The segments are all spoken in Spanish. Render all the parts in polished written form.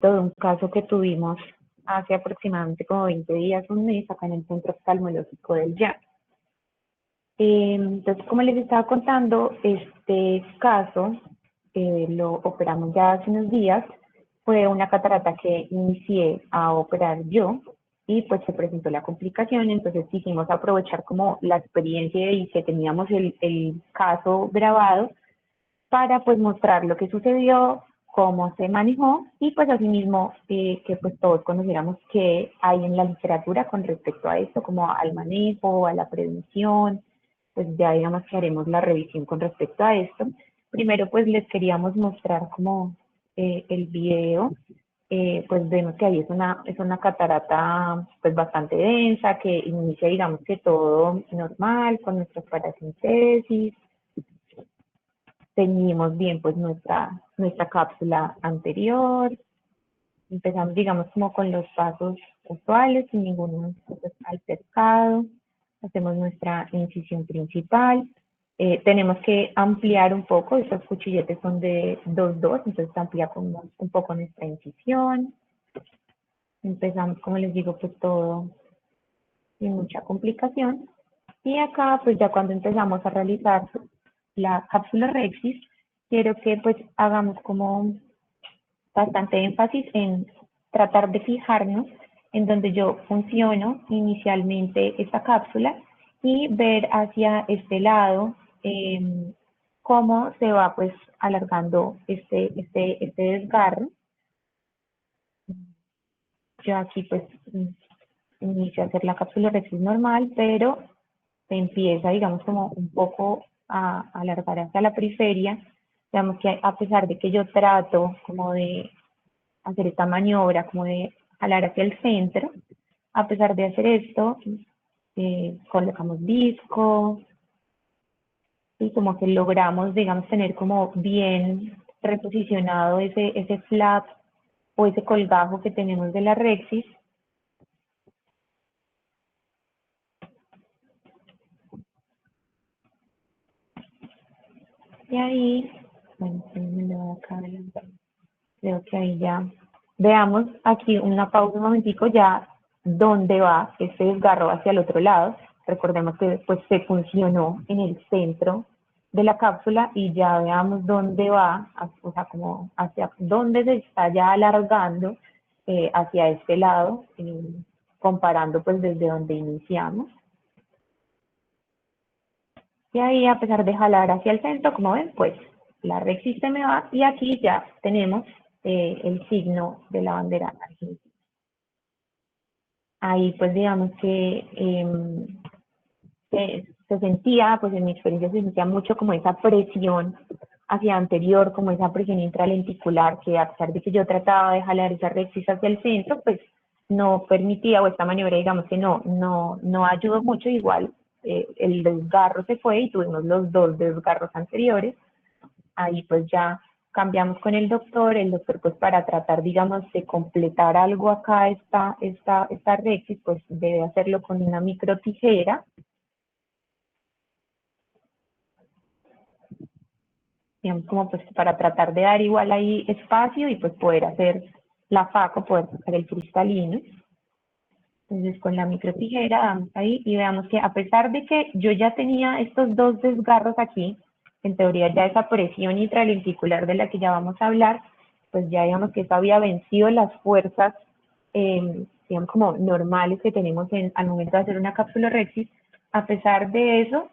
todo un caso que tuvimos hace aproximadamente como 20 días, un mes, acá en el Centro Oftalmológico del Llano. Entonces, como les estaba contando, este caso lo operamos ya hace unos días. Fue una catarata que inicié a operar yo y pues se presentó la complicación. Entonces quisimos aprovechar como la experiencia y que teníamos el caso grabado para pues mostrar lo que sucedió, cómo se manejó y pues asimismo que pues todos conociéramos qué hay en la literatura con respecto a esto, como al manejo, a la prevención. Pues ya digamos que haremos la revisión con respecto a esto. Primero pues les queríamos mostrar como el video. Pues vemos que ahí es una catarata pues bastante densa que inicia digamos que todo normal con nuestra paracentesis. Teñimos bien pues nuestra cápsula anterior. Empezamos digamos como con los pasos usuales sin ningún pues, altercado. Hacemos nuestra incisión principal. Tenemos que ampliar un poco, estos cuchilletes son de 2,2, entonces ampliamos un poco nuestra incisión. Empezamos, como les digo, pues todo sin mucha complicación. Y acá, pues ya cuando empezamos a realizar la cápsula Rexis, quiero que pues hagamos como bastante énfasis en tratar de fijarnos en donde yo funciono inicialmente esta cápsula y ver hacia este lado cómo se va pues alargando este desgarro. Yo aquí pues inicio a hacer la cápsula Rexis normal, pero se empieza, digamos, como un poco a alargar hacia la periferia. Digamos que a pesar de que yo trato como de hacer esta maniobra, como de jalar hacia el centro, a pesar de hacer esto, colocamos disco y como que logramos, digamos, tener como bien reposicionado ese flap o ese colgajo que tenemos de la Rexis. Y ahí, bueno, me lo voy acá adelantar. Creo que ahí ya. Veamos aquí una pausa un momentico ya dónde va este desgarro hacia el otro lado. Recordemos que después se funcionó en el centro de la cápsula y ya veamos dónde va, o sea, como hacia dónde se está ya alargando hacia este lado, comparando pues desde donde iniciamos. Y ahí, a pesar de jalar hacia el centro, como ven, pues la Rexis se me va y aquí ya tenemos el signo de la bandera argentina. Ahí pues digamos que se sentía, pues en mi experiencia se sentía mucho como esa presión hacia anterior, como esa presión intralenticular, que a pesar de que yo trataba de jalar esa Rexis hacia el centro, pues no permitía, o esta maniobra digamos que no ayudó mucho, igual el desgarro se fue y tuvimos los dos desgarros anteriores. Ahí pues ya cambiamos con el doctor pues para tratar, digamos, de completar algo acá, esta Rexis, pues debe hacerlo con una micro tijera. Digamos, como pues para tratar de dar igual ahí espacio y pues poder hacer la faco, poder sacar el cristalino. Entonces con la micro tijera damos ahí y veamos que a pesar de que yo ya tenía estos dos desgarros aquí, en teoría ya esa presión intralenticular de la que ya vamos a hablar, pues ya digamos que eso había vencido las fuerzas, digamos como normales que tenemos al momento de hacer una cápsula Rexis. A pesar de eso,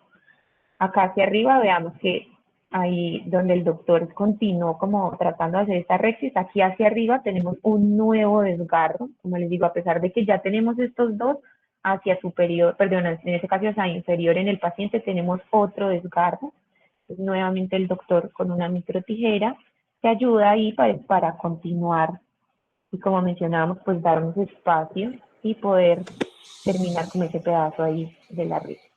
acá hacia arriba veamos que ahí donde el doctor continuó como tratando de hacer esta Rexis, aquí hacia arriba tenemos un nuevo desgarro, como les digo, a pesar de que ya tenemos estos dos, hacia superior, perdón, en este caso hacia inferior en el paciente tenemos otro desgarro. Entonces, nuevamente el doctor con una micro tijera que ayuda ahí para continuar y como mencionábamos, pues darnos espacio y poder terminar con ese pedazo ahí de la Rexis.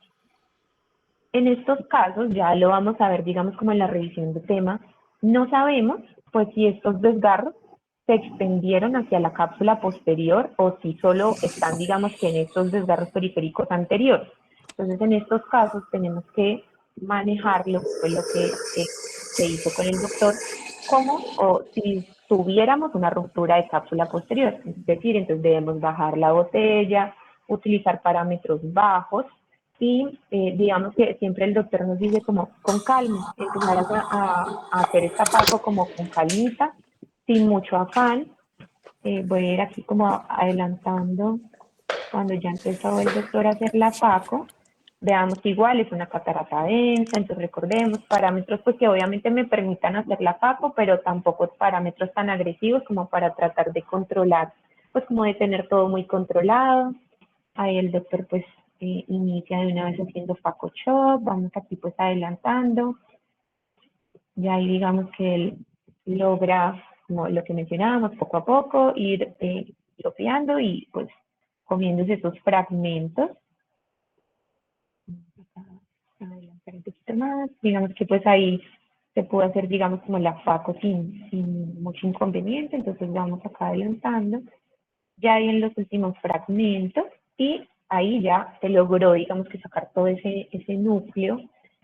En estos casos, ya lo vamos a ver, digamos, como en la revisión de tema, no sabemos, pues, si estos desgarros se extendieron hacia la cápsula posterior o si solo están, digamos, que en estos desgarros periféricos anteriores. Entonces, en estos casos tenemos que manejarlo, fue lo que se hizo con el doctor, cómo o si tuviéramos una ruptura de cápsula posterior. Es decir, entonces debemos bajar la botella, utilizar parámetros bajos y digamos que siempre el doctor nos dice como con calma, empezar a hacer esta faco como con calmita, sin mucho afán. Voy a ir aquí como adelantando cuando ya empezó el doctor a hacer la faco. Veamos que igual es una catarata densa, entonces recordemos parámetros pues que obviamente me permitan hacer la faco, pero tampoco parámetros tan agresivos como para tratar de controlar, pues como de tener todo muy controlado. Ahí el doctor pues inicia de una vez haciendo faco chop, vamos aquí pues adelantando. Ya ahí digamos que él logra, como lo que mencionábamos, poco a poco, ir tropeando y pues comiéndose esos fragmentos. Adelantar un poquito más. Digamos que pues ahí se puede hacer, digamos, como la faco sin mucho inconveniente. Entonces vamos acá adelantando. Ya ahí en los últimos fragmentos y ahí ya se logró, digamos, que sacar todo ese núcleo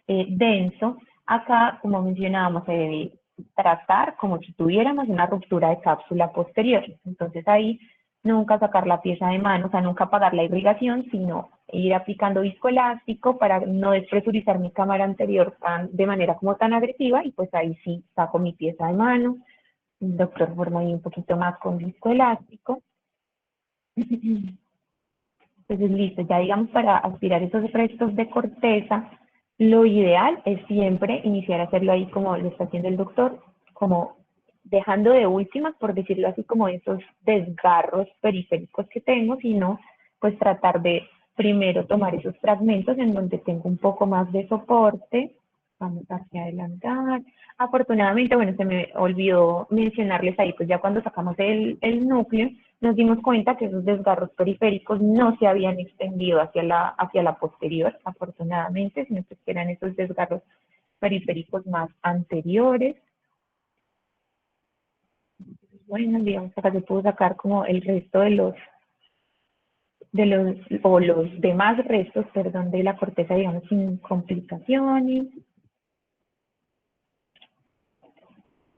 denso. Acá, como mencionábamos, se debe tratar como si tuviéramos una ruptura de cápsula posterior. Entonces ahí nunca sacar la pieza de mano, o sea, nunca apagar la irrigación, sino ir aplicando viscoelástico para no despresurizar mi cámara anterior de manera como tan agresiva y pues ahí sí saco mi pieza de mano. El doctor forma ahí un poquito más con viscoelástico. Entonces, listo, ya digamos para aspirar esos restos de corteza, lo ideal es siempre iniciar a hacerlo ahí como lo está haciendo el doctor, como dejando de últimas, por decirlo así, como esos desgarros periféricos que tengo, sino pues tratar de primero tomar esos fragmentos en donde tengo un poco más de soporte. Vamos hacia adelantar. Afortunadamente, bueno, se me olvidó mencionarles ahí, pues ya cuando sacamos el núcleo, nos dimos cuenta que esos desgarros periféricos no se habían extendido hacia la posterior, afortunadamente, sino que eran esos desgarros periféricos más anteriores. Bueno, digamos, acá se pudo sacar como el resto o los demás restos, perdón, de la corteza, digamos, sin complicaciones.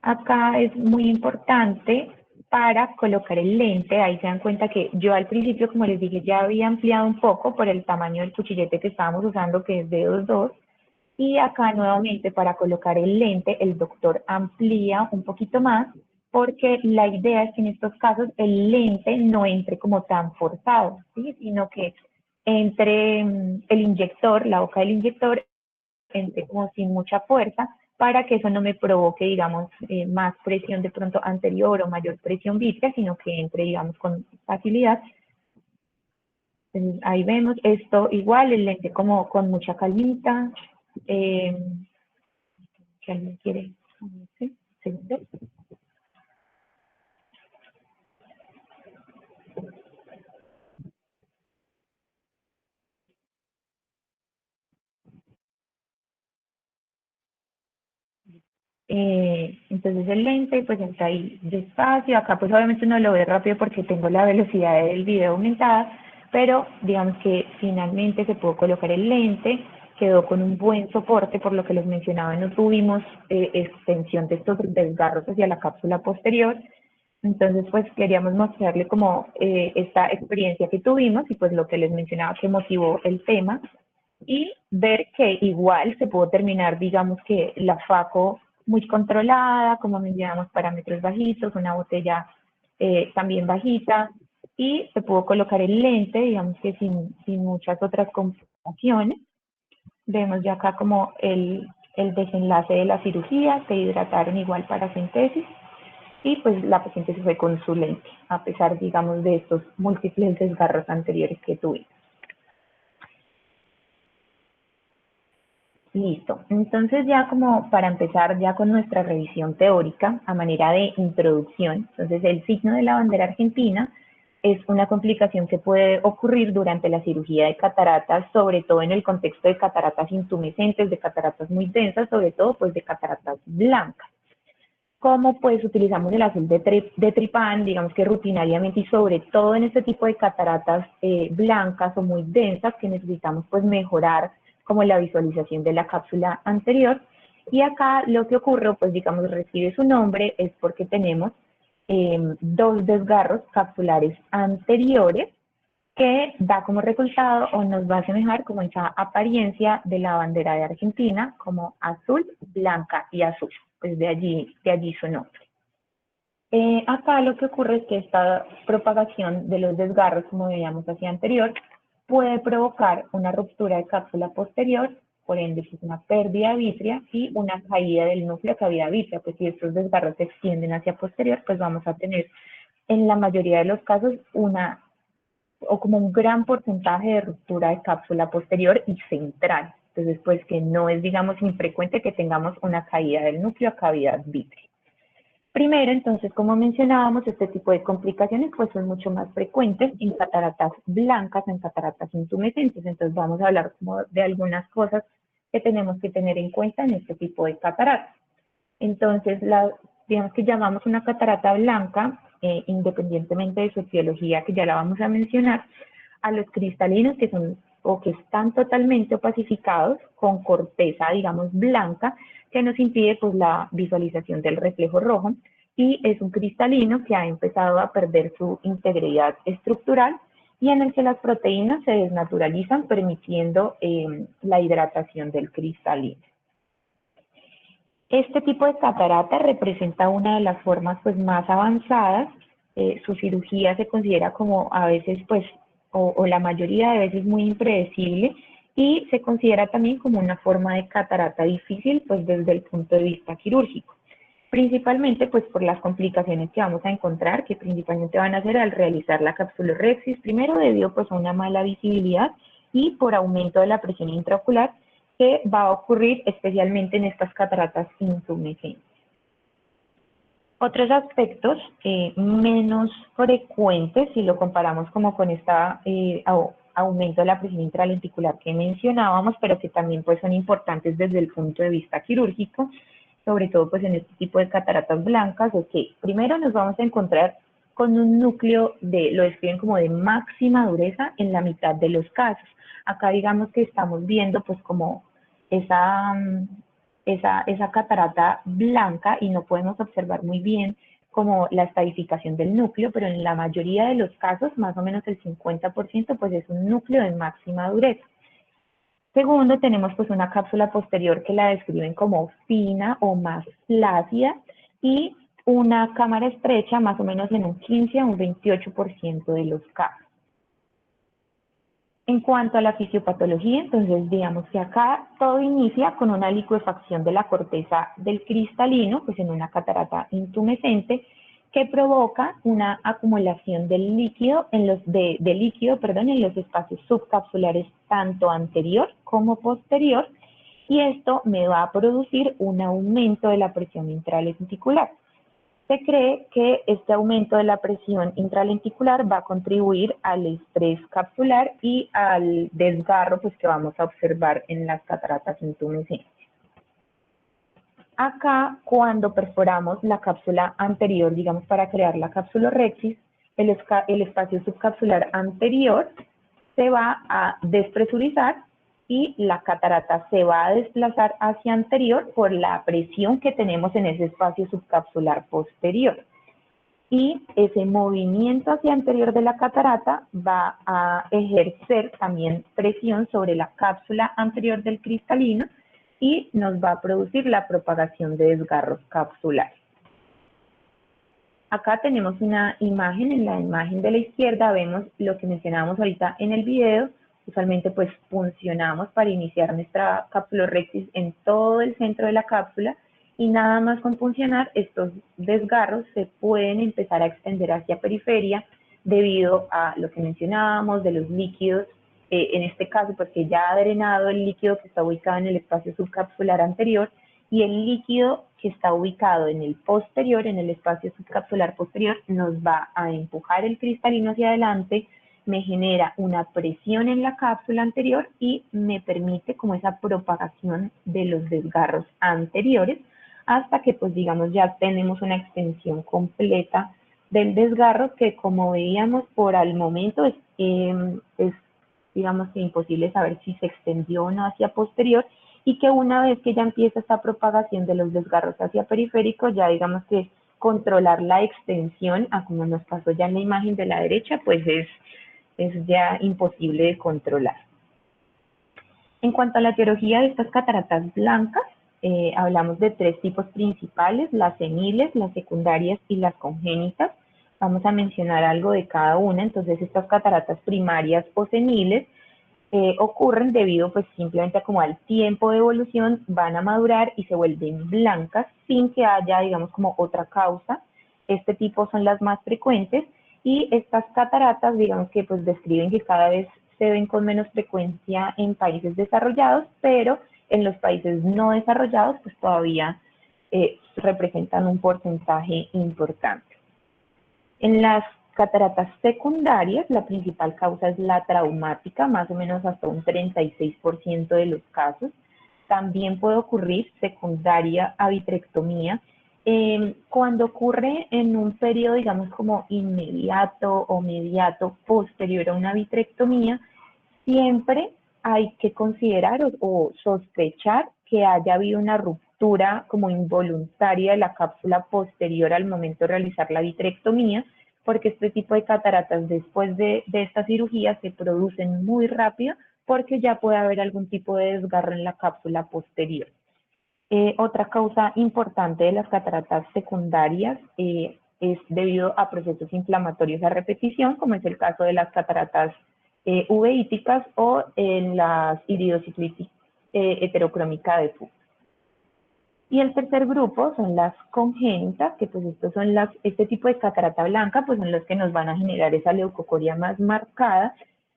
Acá es muy importante para colocar el lente, ahí se dan cuenta que yo al principio, como les dije, ya había ampliado un poco por el tamaño del cuchillete que estábamos usando, que es de 2.2, y acá nuevamente para colocar el lente, el doctor amplía un poquito más, porque la idea es que en estos casos el lente no entre como tan forzado, ¿sí? Sino que entre el inyector, la boca del inyector, entre como sin mucha fuerza, para que eso no me provoque, digamos, más presión de pronto anterior o mayor presión vítrea, sino que entre, digamos, con facilidad. Entonces, ahí vemos esto igual, el lente como con mucha calmita. Eh, si alguien quiere, ¿sí? ¿Segundo? Entonces el lente pues entra ahí despacio, acá pues obviamente no lo ve rápido porque tengo la velocidad del video aumentada, pero digamos que finalmente se pudo colocar el lente, quedó con un buen soporte, por lo que les mencionaba, no tuvimos extensión de estos desgarros hacia la cápsula posterior, entonces pues queríamos mostrarle como esta experiencia que tuvimos y pues lo que les mencionaba que motivó el tema, y ver que igual se pudo terminar, digamos que la FACO muy controlada, como mencionamos, parámetros bajitos, una botella también bajita, y se pudo colocar el lente, digamos que sin muchas otras complicaciones. Vemos ya acá como el desenlace de la cirugía, se hidrataron igual para síntesis, y pues la paciente se fue con su lente, a pesar, digamos, de estos múltiples desgarros anteriores que tuvimos. Listo. Entonces ya como para empezar ya con nuestra revisión teórica a manera de introducción, entonces el signo de la bandera argentina es una complicación que puede ocurrir durante la cirugía de cataratas, sobre todo en el contexto de cataratas intumescentes, de cataratas muy densas, sobre todo pues de cataratas blancas. Como pues utilizamos el azul de tripán, digamos que rutinariamente y sobre todo en este tipo de cataratas blancas o muy densas que necesitamos pues mejorar como la visualización de la cápsula anterior. Y acá lo que ocurre, pues digamos, recibe su nombre, es porque tenemos dos desgarros capsulares anteriores, que da como resultado o nos va a asemejar como esa apariencia de la bandera de Argentina, como azul, blanca y azul. Pues de allí su nombre. Acá lo que ocurre es que esta propagación de los desgarros, como veíamos hacia anterior, puede provocar una ruptura de cápsula posterior, por ende pues una pérdida vítrea y una caída del núcleo de cavidad vítrea. Pues si estos desgarros se extienden hacia posterior, pues vamos a tener en la mayoría de los casos como un gran porcentaje de ruptura de cápsula posterior y central. Entonces, pues que no es, digamos, infrecuente que tengamos una caída del núcleo a cavidad vítrea. Primero, entonces, como mencionábamos, este tipo de complicaciones pues son mucho más frecuentes en cataratas blancas, en cataratas intumescentes. Entonces, vamos a hablar como de algunas cosas que tenemos que tener en cuenta en este tipo de cataratas. Entonces, digamos que llamamos una catarata blanca, independientemente de su etiología, que ya la vamos a mencionar, a los cristalinos que son o que están totalmente opacificados con corteza, digamos, blanca, que nos impide pues la visualización del reflejo rojo, y es un cristalino que ha empezado a perder su integridad estructural y en el que las proteínas se desnaturalizan, permitiendo la hidratación del cristalino. Este tipo de catarata representa una de las formas pues más avanzadas. Su cirugía se considera como a veces pues o la mayoría de veces muy impredecible, y se considera también como una forma de catarata difícil pues desde el punto de vista quirúrgico, principalmente pues por las complicaciones que vamos a encontrar, que principalmente van a ser al realizar la capsulorhexis, primero debido pues a una mala visibilidad y por aumento de la presión intraocular, que va a ocurrir especialmente en estas cataratas intumescentes. Otros aspectos menos frecuentes, si lo comparamos como con este aumento de la presión intralenticular que mencionábamos, pero que también pues son importantes desde el punto de vista quirúrgico, sobre todo pues en este tipo de cataratas blancas, es que primero nos vamos a encontrar con un núcleo lo describen como de máxima dureza en la mitad de los casos. Acá digamos que estamos viendo pues como esa catarata blanca y no podemos observar muy bien como la estadificación del núcleo, pero en la mayoría de los casos, más o menos el 50%, pues es un núcleo de máxima dureza. Segundo, tenemos pues una cápsula posterior que la describen como fina o más flácida y una cámara estrecha más o menos en un 15 a un 28% de los casos. En cuanto a la fisiopatología, entonces digamos que acá todo inicia con una licuefacción de la corteza del cristalino, pues en una catarata intumescente, que provoca una acumulación del líquido en los espacios subcapsulares tanto anterior como posterior, y esto me va a producir un aumento de la presión intralenticular. Se cree que este aumento de la presión intralenticular va a contribuir al estrés capsular y al desgarro pues, que vamos a observar en las cataratas intumescentes. Acá, cuando perforamos la cápsula anterior, digamos para crear la capsulorhexis, el espacio subcapsular anterior se va a despresurizar y la catarata se va a desplazar hacia anterior por la presión que tenemos en ese espacio subcapsular posterior. Y ese movimiento hacia anterior de la catarata va a ejercer también presión sobre la cápsula anterior del cristalino y nos va a producir la propagación de desgarros capsulares. Acá tenemos una imagen. En la imagen de la izquierda vemos lo que mencionábamos ahorita en el video. Usualmente pues funcionamos para iniciar nuestra capsulorhexis en todo el centro de la cápsula, y nada más con funcionar estos desgarros se pueden empezar a extender hacia periferia debido a lo que mencionábamos de los líquidos, en este caso porque ya ha drenado el líquido que está ubicado en el espacio subcapsular anterior, y el líquido que está ubicado en el posterior, en el espacio subcapsular posterior, nos va a empujar el cristalino hacia adelante, me genera una presión en la cápsula anterior y me permite como esa propagación de los desgarros anteriores hasta que pues digamos ya tenemos una extensión completa del desgarro que, como veíamos, por el momento es digamos que imposible saber si se extendió o no hacia posterior, y que una vez que ya empieza esta propagación de los desgarros hacia periférico, ya digamos que controlar la extensión, a como nos pasó ya en la imagen de la derecha, pues es ya imposible de controlar. En cuanto a la etiología de estas cataratas blancas, hablamos de 3 tipos principales: las seniles, las secundarias y las congénitas. Vamos a mencionar algo de cada una. Entonces, estas cataratas primarias o seniles ocurren debido pues simplemente como al tiempo de evolución, van a madurar y se vuelven blancas sin que haya, digamos, como otra causa. Este tipo son las más frecuentes, y estas cataratas, digamos que pues describen que cada vez se ven con menos frecuencia en países desarrollados, pero en los países no desarrollados pues todavía representan un porcentaje importante. En las cataratas secundarias, la principal causa es la traumática, más o menos hasta un 36% de los casos. También puede ocurrir secundaria a vitrectomía. Cuando ocurre en un periodo, digamos, como inmediato o mediato posterior a una vitrectomía, siempre hay que considerar o sospechar que haya habido una ruptura como involuntaria de la cápsula posterior al momento de realizar la vitrectomía, porque este tipo de cataratas después de esta cirugía se producen muy rápido, porque ya puede haber algún tipo de desgarro en la cápsula posterior. Otra causa importante de las cataratas secundarias es debido a procesos inflamatorios a repetición, como es el caso de las cataratas uveíticas o en las iridociclitis heterocrómica de Fuchs. Y el tercer grupo son las congénitas, que pues estos son este tipo de catarata blanca, pues son los que nos van a generar esa leucocoria más marcada,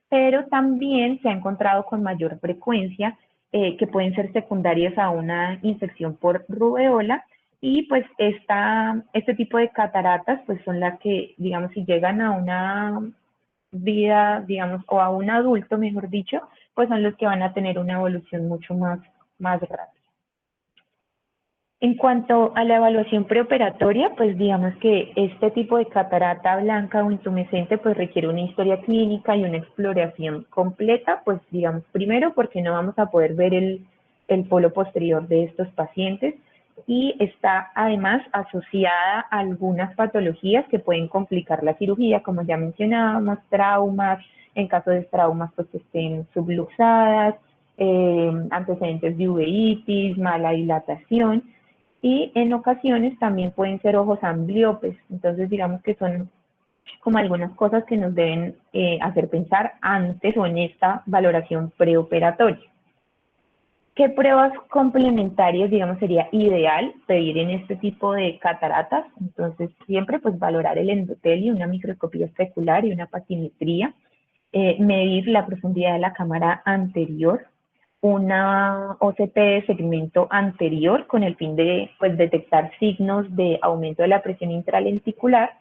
pero también se ha encontrado con mayor frecuencia que pueden ser secundarias a una infección por rubeola, y pues este tipo de cataratas pues son las que, digamos, si llegan a una vida, digamos, o a un adulto, mejor dicho, pues son los que van a tener una evolución mucho más rápida. En cuanto a la evaluación preoperatoria, pues digamos que este tipo de catarata blanca o intumescente pues requiere una historia clínica y una exploración completa, pues digamos primero porque no vamos a poder ver el polo posterior de estos pacientes, y está además asociada a algunas patologías que pueden complicar la cirugía, como ya mencionábamos, traumas, en caso de traumas pues que estén subluxadas, antecedentes de uveitis, mala dilatación, y en ocasiones también pueden ser ojos ambliopes. Entonces digamos que son como algunas cosas que nos deben hacer pensar antes o en esta valoración preoperatoria. ¿Qué pruebas complementarias, digamos, sería ideal pedir en este tipo de cataratas? Entonces siempre pues valorar el endotelio, una microscopía especular y una patimetría, medir la profundidad de la cámara anterior, una OCT de segmento anterior con el fin de pues, detectar signos de aumento de la presión intralenticular,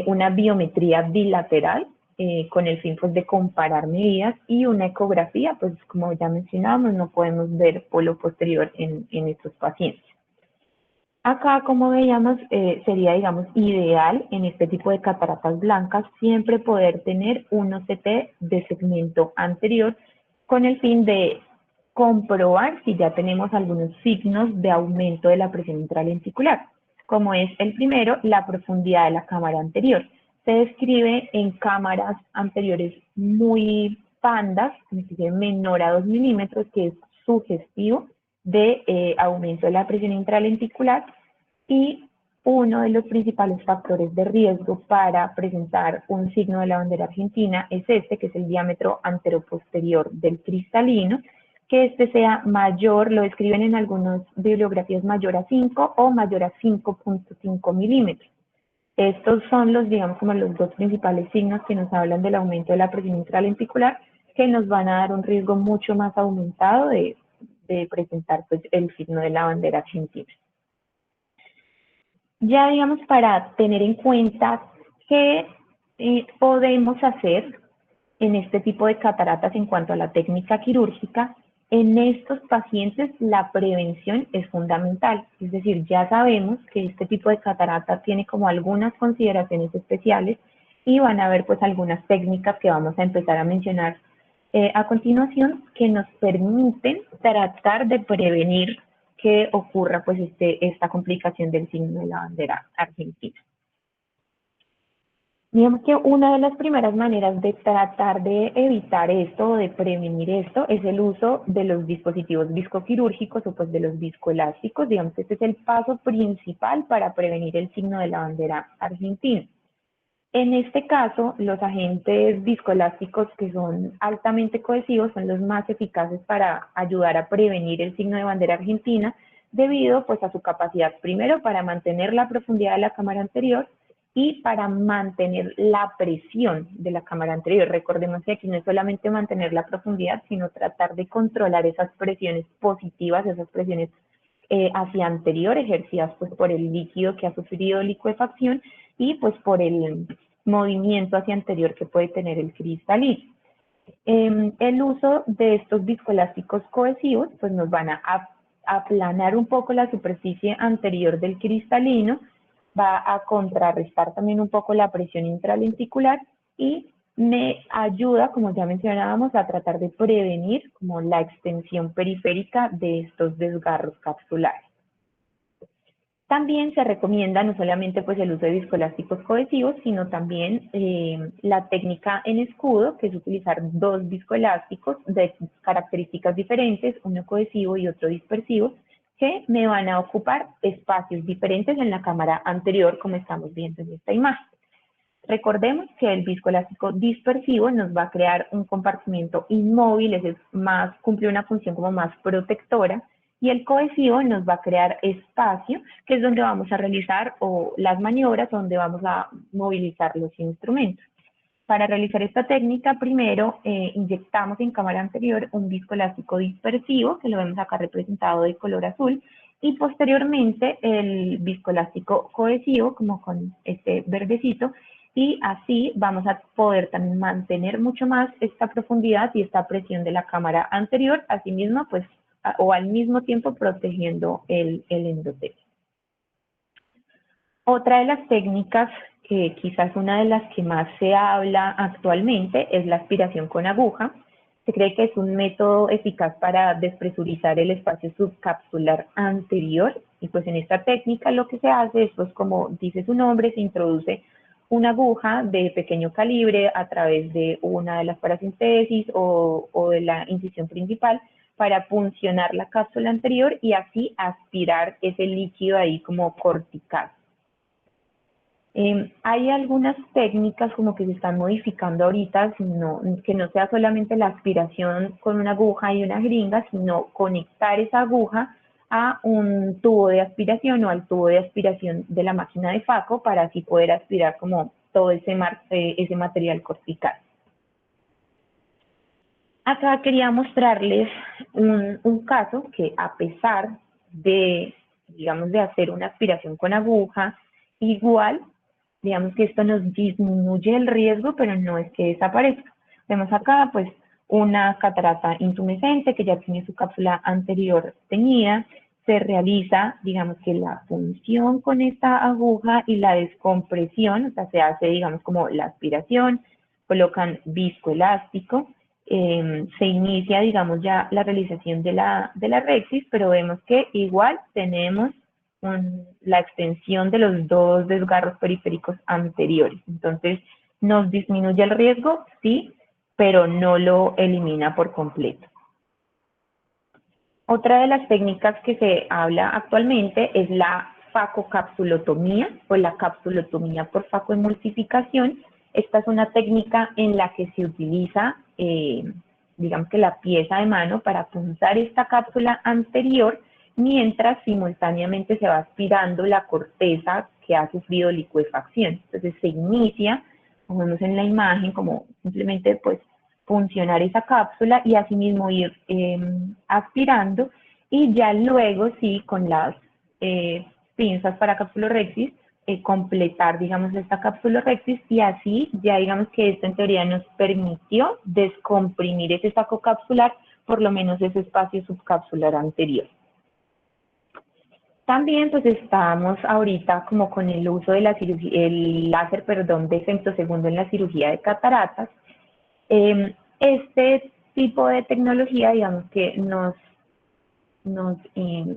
una biometría bilateral con el fin pues, de comparar medidas, y una ecografía, pues como ya mencionábamos, no podemos ver polo posterior en estos pacientes. Acá, como veíamos, sería, digamos, ideal en este tipo de cataratas blancas siempre poder tener un OCT de segmento anterior con el fin de comprobar si ya tenemos algunos signos de aumento de la presión intralenticular, como es el primero, la profundidad de la cámara anterior. Se describe en cámaras anteriores muy pandas, es decir, menor a 2 milímetros, que es sugestivo de aumento de la presión intralenticular, y uno de los principales factores de riesgo para presentar un signo de la bandera argentina es este, que es el diámetro anteroposterior del cristalino, que este sea mayor, lo describen en algunas bibliografías, mayor a 5 o mayor a 5.5 milímetros. Estos son los, digamos, como los dos principales signos que nos hablan del aumento de la presión intralenticular, que nos van a dar un riesgo mucho más aumentado de presentar pues, el signo de la bandera argentina. Ya, digamos, para tener en cuenta qué podemos hacer en este tipo de cataratas en cuanto a la técnica quirúrgica, en estos pacientes la prevención es fundamental. Es decir, ya sabemos que este tipo de catarata tiene como algunas consideraciones especiales, y van a haber pues algunas técnicas que vamos a empezar a mencionar a continuación, que nos permiten tratar de prevenir que ocurra pues esta complicación del signo de la bandera argentina. Digamos que una de las primeras maneras de tratar de evitar esto o de prevenir esto es el uso de los dispositivos viscoquirúrgicos o pues de los viscoelásticos. Digamos que este es el paso principal para prevenir el signo de la bandera argentina. En este caso, los agentes viscoelásticos que son altamente cohesivos son los más eficaces para ayudar a prevenir el signo de bandera argentina debido pues a su capacidad primero para mantener la profundidad de la cámara anterior y para mantener la presión de la cámara anterior. Recordemos que aquí no es solamente mantener la profundidad, sino tratar de controlar esas presiones positivas, esas presiones hacia anterior, ejercidas pues por el líquido que ha sufrido licuefacción y pues por el movimiento hacia anterior que puede tener el cristalino. El uso de estos viscoelásticos cohesivos pues nos van a aplanar un poco la superficie anterior del cristalino, va a contrarrestar también un poco la presión intralenticular y me ayuda, como ya mencionábamos, a tratar de prevenir como la extensión periférica de estos desgarros capsulares. También se recomienda no solamente pues el uso de viscoelásticos cohesivos, sino también la técnica en escudo, que es utilizar dos viscoelásticos de características diferentes, uno cohesivo y otro dispersivo, que me van a ocupar espacios diferentes en la cámara anterior, como estamos viendo en esta imagen. Recordemos que el viscoelástico dispersivo nos va a crear un compartimiento inmóvil, es más, cumple una función como más protectora, y el cohesivo nos va a crear espacio, que es donde vamos a realizar las maniobras, donde vamos a movilizar los instrumentos. Para realizar esta técnica, primero inyectamos en cámara anterior un viscoelástico dispersivo, que lo vemos acá representado de color azul, y posteriormente el viscoelástico cohesivo, como con este verdecito, y así vamos a poder también mantener mucho más esta profundidad y esta presión de la cámara anterior, asimismo, pues, o al mismo tiempo protegiendo el endotelio. Otra de las técnicas, que quizás una de las que más se habla actualmente, es la aspiración con aguja. Se cree que es un método eficaz para despresurizar el espacio subcapsular anterior, y pues en esta técnica lo que se hace es, pues como dice su nombre, se introduce una aguja de pequeño calibre a través de una de las paracentesis o de la incisión principal para puncionar la cápsula anterior y así aspirar ese líquido ahí como cortical. Hay algunas técnicas como que se están modificando ahorita, que no sea solamente la aspiración con una aguja y una jeringa, sino conectar esa aguja a un tubo de aspiración o al tubo de aspiración de la máquina de Faco para así poder aspirar como todo ese material cortical. Acá quería mostrarles un caso que, a pesar de, digamos, de hacer una aspiración con aguja, igual, digamos que esto nos disminuye el riesgo, pero no es que desaparezca. Vemos acá, pues, una catarata intumescente que ya tiene su cápsula anterior teñida. Se realiza, digamos que la punción con esta aguja y la descompresión, o sea, se hace, digamos, como la aspiración, colocan viscoelástico, se inicia, digamos, ya la realización de la rexis, pero vemos que igual tenemos la extensión de los dos desgarros periféricos anteriores. Entonces, ¿nos disminuye el riesgo? Sí, pero no lo elimina por completo. Otra de las técnicas que se habla actualmente es la facocapsulotomía o la capsulotomía por facoemulsificación. Esta es una técnica en la que se utiliza, digamos que la pieza de mano para punzar esta cápsula anterior, mientras simultáneamente se va aspirando la corteza que ha sufrido licuefacción. Entonces se inicia, como vemos en la imagen, como simplemente pues funcionar esa cápsula y asimismo ir aspirando, y ya luego sí con las pinzas para capsulorhexis completar, digamos, esta capsulorhexis, y así ya digamos que esto en teoría nos permitió descomprimir ese saco capsular, por lo menos ese espacio subcapsular anterior. También pues estamos ahorita como con el uso de la cirugía, el láser, perdón, de femtosegundo en la cirugía de cataratas. Este tipo de tecnología, digamos que nos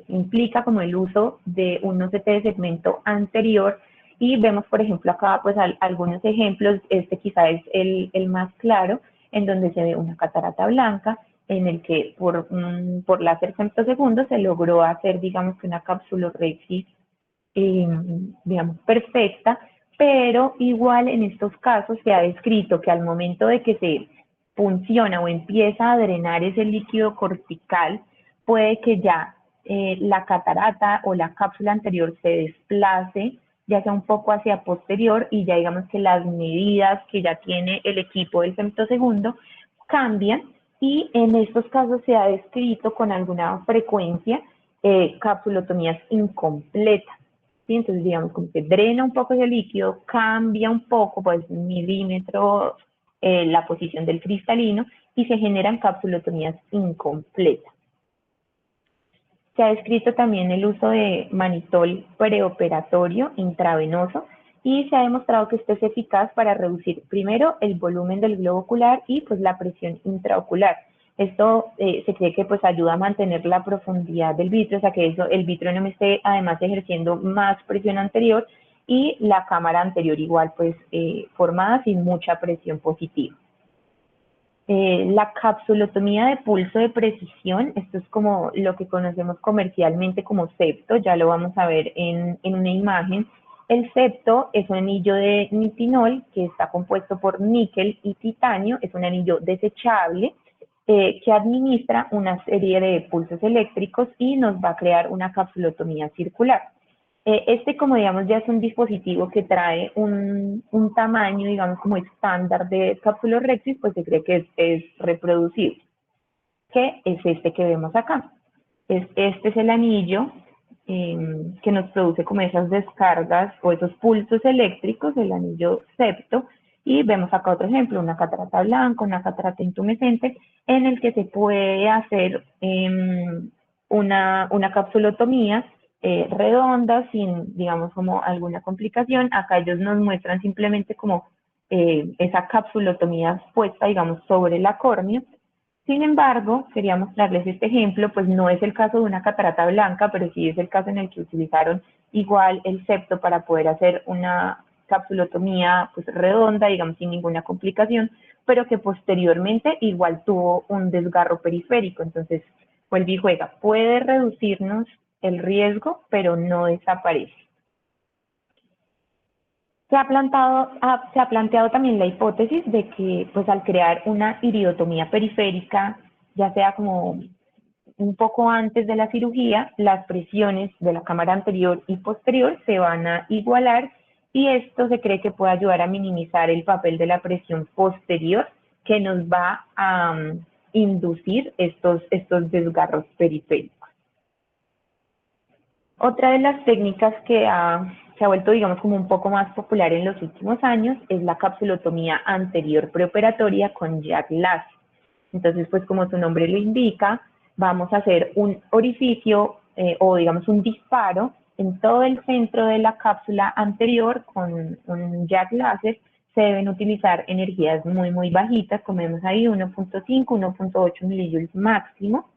implica como el uso de un OCT de segmento anterior y vemos, por ejemplo, acá pues algunos ejemplos, este quizá es el más claro, en donde se ve una catarata blanca, en el que por láser femtosegundo se logró hacer, digamos, que una capsulorrexis, digamos, perfecta, pero igual en estos casos se ha descrito que al momento de que se funciona o empieza a drenar ese líquido cortical, puede que ya la catarata o la cápsula anterior se desplace, ya sea un poco hacia posterior, y ya digamos que las medidas que ya tiene el equipo del femtosegundo cambian, y en estos casos se ha descrito con alguna frecuencia capsulotomías incompletas. ¿Sí? Entonces, digamos, como que drena un poco ese líquido, cambia un poco, pues, milímetro, la posición del cristalino, y se generan capsulotomías incompletas. Se ha descrito también el uso de manitol preoperatorio intravenoso y se ha demostrado que este es eficaz para reducir primero el volumen del globo ocular y pues la presión intraocular. Esto se cree que pues ayuda a mantener la profundidad del vítreo, o sea que el vítreo no me esté además ejerciendo más presión anterior, y la cámara anterior igual pues formada sin mucha presión positiva. La capsulotomía de pulso de precisión, esto es como lo que conocemos comercialmente como septo, ya lo vamos a ver en una imagen. El septo es un anillo de nitinol que está compuesto por níquel y titanio, es un anillo desechable que administra una serie de pulsos eléctricos y nos va a crear una capsulotomía circular. Este, como digamos, ya es un dispositivo que trae un tamaño, digamos, como estándar de capsulorrexis, pues se cree que es reproducible, que es este que vemos acá. Este es el anillo que nos produce como esas descargas o esos pulsos eléctricos, el anillo septo, y vemos acá otro ejemplo, una catarata blanca, una catarata intumescente, en el que se puede hacer una capsulotomía redonda, sin, digamos, como alguna complicación. Acá ellos nos muestran simplemente como esa capsulotomía puesta, digamos, sobre la córnea. Sin embargo, quería mostrarles este ejemplo, pues no es el caso de una catarata blanca, pero sí es el caso en el que utilizaron igual el septo para poder hacer una capsulotomía pues redonda, digamos, sin ninguna complicación, pero que posteriormente igual tuvo un desgarro periférico. Entonces, vuelve y juega, puede reducirnos el riesgo, pero no desaparece. Se ha planteado también la hipótesis de que pues al crear una iridotomía periférica, ya sea como un poco antes de la cirugía, las presiones de la cámara anterior y posterior se van a igualar, y esto se cree que puede ayudar a minimizar el papel de la presión posterior que nos va a inducir estos desgarros periféricos. Otra de las técnicas que se ha vuelto, digamos, como un poco más popular en los últimos años es la capsulotomía anterior preoperatoria con jack láser. Entonces, pues como su nombre lo indica, vamos a hacer un orificio o digamos un disparo en todo el centro de la cápsula anterior con un jack láser. Se deben utilizar energías muy bajitas, como vemos ahí, 1.5, 1.8 milijoules máximo,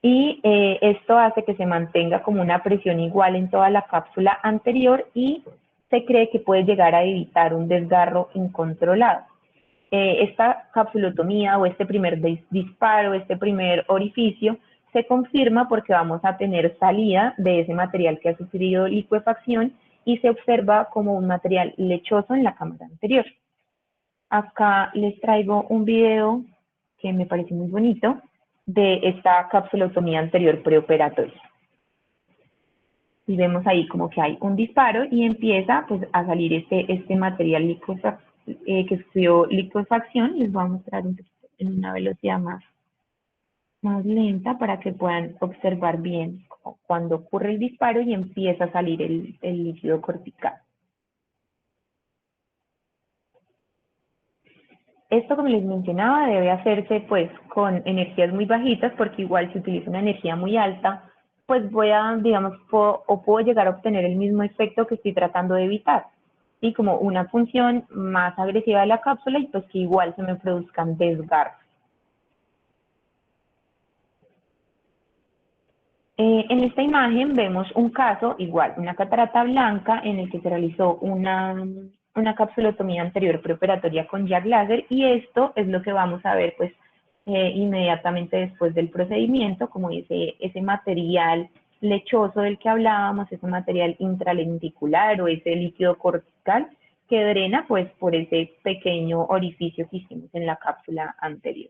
y esto hace que se mantenga como una presión igual en toda la cápsula anterior, y se cree que puede llegar a evitar un desgarro incontrolado. Esta capsulotomía o este primer disparo, este primer orificio, se confirma porque vamos a tener salida de ese material que ha sufrido licuefacción y se observa como un material lechoso en la cámara anterior. Acá les traigo un video que me parece muy bonito de esta capsulotomía anterior preoperatoria. Y vemos ahí como que hay un disparo y empieza pues a salir este material que sufrió licuefacción. Les voy a mostrar en una velocidad más lenta para que puedan observar bien cuando ocurre el disparo y empieza a salir el líquido cortical. Esto, como les mencionaba, debe hacerse pues con energías muy bajitas, porque igual si utilizo una energía muy alta, pues voy a, digamos, puedo llegar a obtener el mismo efecto que estoy tratando de evitar. Y como una función más agresiva de la cápsula, y pues que igual se me produzcan desgarros. En esta imagen vemos un caso igual, una catarata blanca en el que se realizó una capsulotomía anterior preoperatoria con jack láser, y esto es lo que vamos a ver pues inmediatamente después del procedimiento, como ese material lechoso del que hablábamos, ese material intralenticular o ese líquido cortical que drena pues por ese pequeño orificio que hicimos en la cápsula anterior.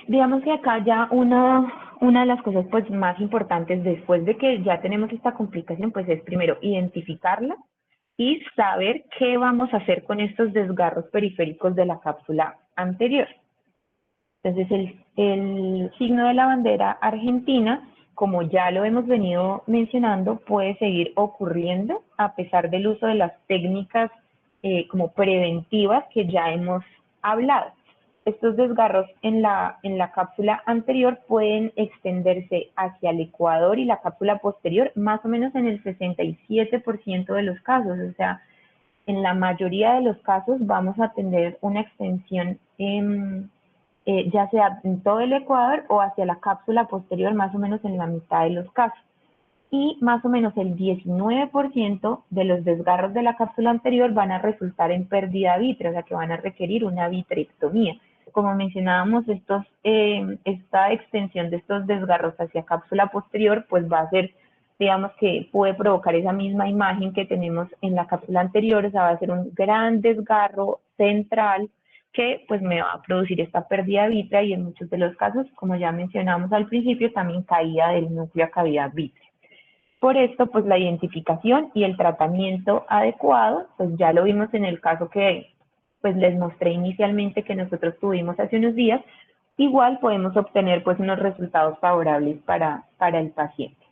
Digamos que acá ya una de las cosas pues más importantes después de que ya tenemos esta complicación pues es primero identificarla y saber qué vamos a hacer con estos desgarros periféricos de la cápsula anterior. Entonces el signo de la bandera argentina, como ya lo hemos venido mencionando, puede seguir ocurriendo a pesar del uso de las técnicas como preventivas que ya hemos hablado. Estos desgarros en la cápsula anterior pueden extenderse hacia el ecuador y la cápsula posterior más o menos en el 67% de los casos. O sea, en la mayoría de los casos vamos a tener una extensión ya sea en todo el ecuador o hacia la cápsula posterior más o menos en la mitad de los casos. Y más o menos el 19% de los desgarros de la cápsula anterior van a resultar en pérdida vítrea, o sea que van a requerir una vitrectomía. Como mencionábamos, esta extensión de estos desgarros hacia cápsula posterior, pues va a ser, digamos que puede provocar esa misma imagen que tenemos en la cápsula anterior, o sea, va a ser un gran desgarro central que pues me va a producir esta pérdida vítrea y en muchos de los casos, como ya mencionamos al principio, también caída del núcleo a cavidad vítrea. Por esto, pues la identificación y el tratamiento adecuado, pues ya lo vimos en el caso que pues les mostré inicialmente que nosotros tuvimos hace unos días, igual podemos obtener pues unos resultados favorables para el paciente.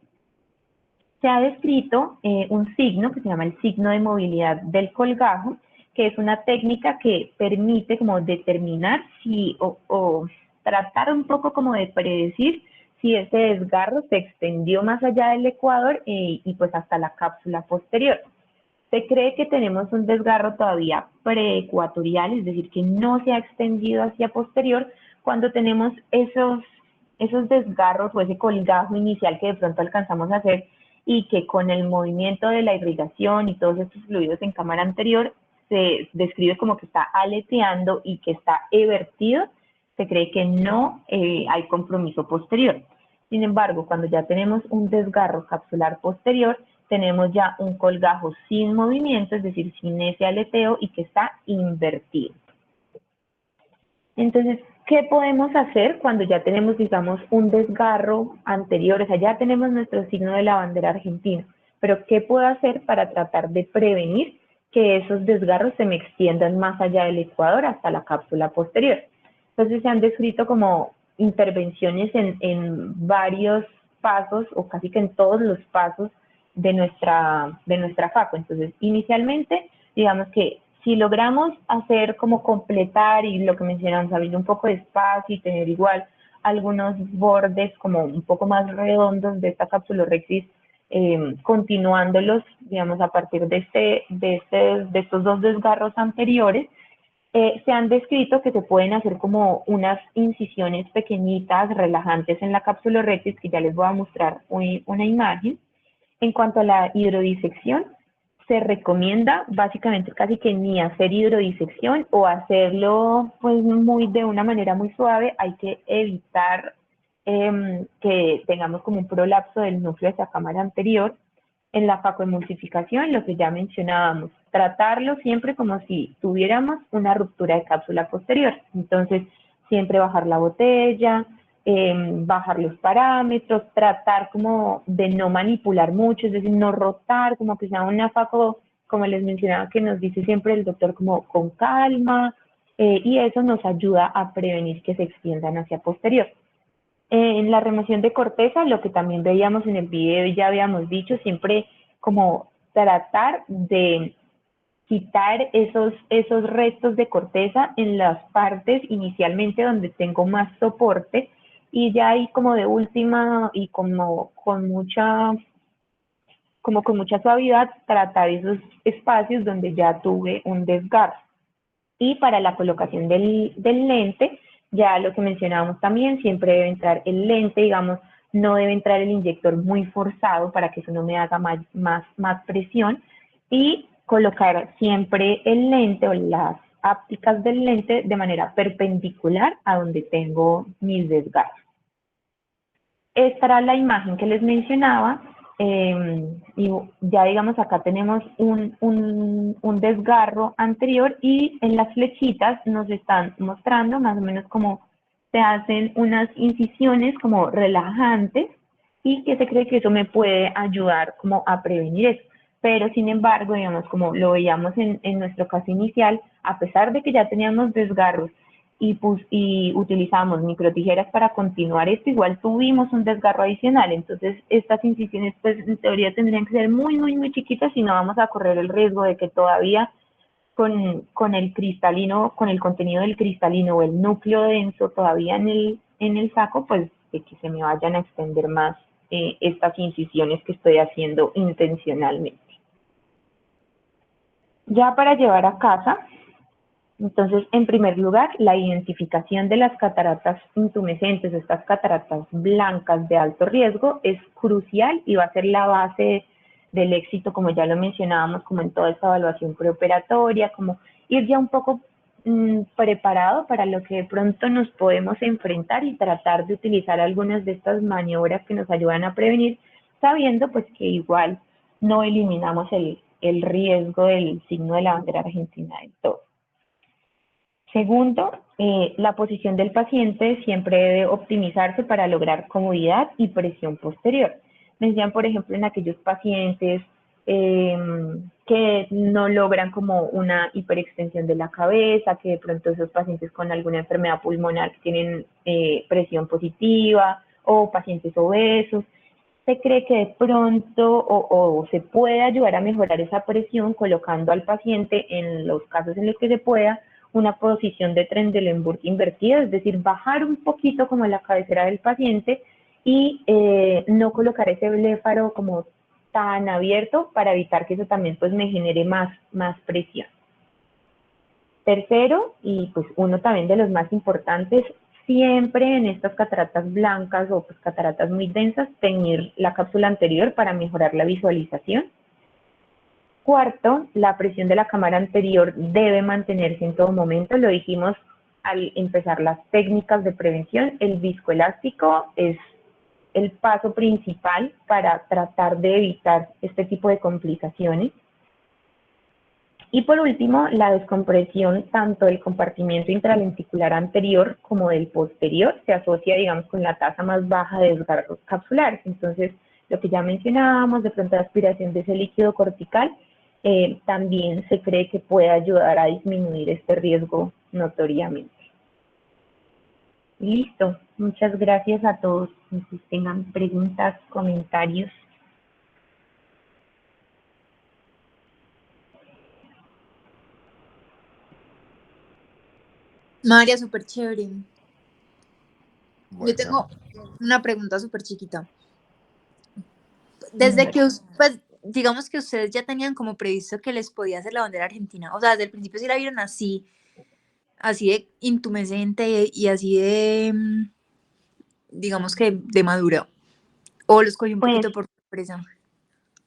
Se ha descrito un signo que se llama el signo de movilidad del colgajo, que es una técnica que permite como determinar si o tratar un poco como de predecir si ese desgarro se extendió más allá del ecuador y pues hasta la cápsula posterior. Se cree que tenemos un desgarro todavía preecuatorial, es decir, que no se ha extendido hacia posterior cuando tenemos esos desgarros o ese colgajo inicial que de pronto alcanzamos a hacer y que con el movimiento de la irrigación y todos estos fluidos en cámara anterior se describe como que está aleteando y que está evertido, se cree que no hay compromiso posterior. Sin embargo, cuando ya tenemos un desgarro capsular posterior, tenemos ya un colgajo sin movimiento, es decir, sin ese aleteo y que está invertido. Entonces, ¿qué podemos hacer cuando ya tenemos, digamos, un desgarro anterior? O sea, ya tenemos nuestro signo de la bandera argentina, pero ¿qué puedo hacer para tratar de prevenir que esos desgarros se me extiendan más allá del ecuador hasta la cápsula posterior? Entonces, se han descrito como intervenciones en varios pasos o casi que en todos los pasos de nuestra FACO. Entonces, inicialmente, digamos que si logramos hacer como completar y lo que mencionamos, abrir un poco de espacio y tener igual algunos bordes como un poco más redondos de esta capsulorhexis, continuándolos, digamos, a partir de estos dos desgarros anteriores, se han descrito que se pueden hacer como unas incisiones pequeñitas, relajantes en la capsulorhexis, que ya les voy a mostrar una imagen. En cuanto a la hidrodisección, se recomienda básicamente casi que ni hacer hidrodisección o hacerlo pues de una manera muy suave. Hay que evitar que tengamos como un prolapso del núcleo de esa cámara anterior. En la facoemulsificación, lo que ya mencionábamos, tratarlo siempre como si tuviéramos una ruptura de cápsula posterior. Entonces, siempre bajar la botella, bajar los parámetros, tratar como de no manipular mucho, es decir, no rotar, como que sea una faco, como les mencionaba, que nos dice siempre el doctor, como con calma, y eso nos ayuda a prevenir que se extiendan hacia posterior. En la remoción de corteza, lo que también veíamos en el video y ya habíamos dicho, siempre como tratar de quitar esos restos de corteza en las partes inicialmente donde tengo más soporte, y ya ahí como de última y como con mucha suavidad tratar esos espacios donde ya tuve un desgarro. Y para la colocación del lente, Ya lo que mencionábamos también, siempre debe entrar el lente, digamos, no debe entrar el inyector muy forzado para que eso no me haga más presión, y colocar siempre el lente o las ápticas del lente de manera perpendicular a donde tengo mis desgarros. Esta era la imagen que les mencionaba, y ya digamos acá tenemos un desgarro anterior, y en las flechitas nos están mostrando más o menos cómo se hacen unas incisiones como relajantes, y que se cree que eso me puede ayudar como a prevenir eso. Pero sin embargo, digamos, como lo veíamos en nuestro caso inicial, a pesar de que ya teníamos desgarros y utilizamos microtijeras para continuar esto, igual tuvimos un desgarro adicional. Entonces, estas incisiones, pues, en teoría tendrían que ser muy chiquitas, y no vamos a correr el riesgo de que todavía con el cristalino, con el contenido del cristalino o el núcleo denso todavía en el saco, pues, de que se me vayan a extender más estas incisiones que estoy haciendo intencionalmente. Ya para llevar a casa, entonces, en primer lugar, la identificación de las cataratas intumescentes, estas cataratas blancas de alto riesgo, es crucial y va a ser la base del éxito, como ya lo mencionábamos, como en toda esta evaluación preoperatoria, como ir ya un poco preparado para lo que de pronto nos podemos enfrentar, y tratar de utilizar algunas de estas maniobras que nos ayudan a prevenir, sabiendo pues que igual no eliminamos el riesgo del signo de la bandera argentina del todo. Segundo, la posición del paciente siempre debe optimizarse para lograr comodidad y presión posterior. Me decían, por ejemplo, en aquellos pacientes que no logran como una hiperextensión de la cabeza, que de pronto esos pacientes con alguna enfermedad pulmonar que tienen presión positiva, o pacientes obesos, se cree que de pronto o se puede ayudar a mejorar esa presión colocando al paciente, en los casos en los que se pueda, una posición de Trendelenburg invertida, es decir, bajar un poquito como la cabecera del paciente, y no colocar ese bléfaro como tan abierto, para evitar que eso también pues me genere más presión. Tercero, y pues uno también de los más importantes, siempre en estas cataratas blancas o pues cataratas muy densas, teñir la cápsula anterior para mejorar la visualización. Cuarto, la presión de la cámara anterior debe mantenerse en todo momento. Lo dijimos al empezar las técnicas de prevención, el viscoelástico es el paso principal para tratar de evitar este tipo de complicaciones. Y por último, la descompresión tanto del compartimiento intralenticular anterior como del posterior se asocia, digamos, con la tasa más baja de desgarros capsulares. Entonces, lo que ya mencionábamos, de pronto la aspiración de ese líquido cortical, también se cree que puede ayudar a disminuir este riesgo notoriamente. Listo, muchas gracias a todos. Si tengan preguntas, comentarios. María, súper chévere. Bueno. Yo tengo una pregunta súper chiquita. Desde que, pues, digamos que ustedes ya tenían como previsto que les podía hacer la bandera argentina, o sea, desde el principio sí la vieron así de intumescente y así de, digamos que de madura, o los cogí un poquito por sorpresa.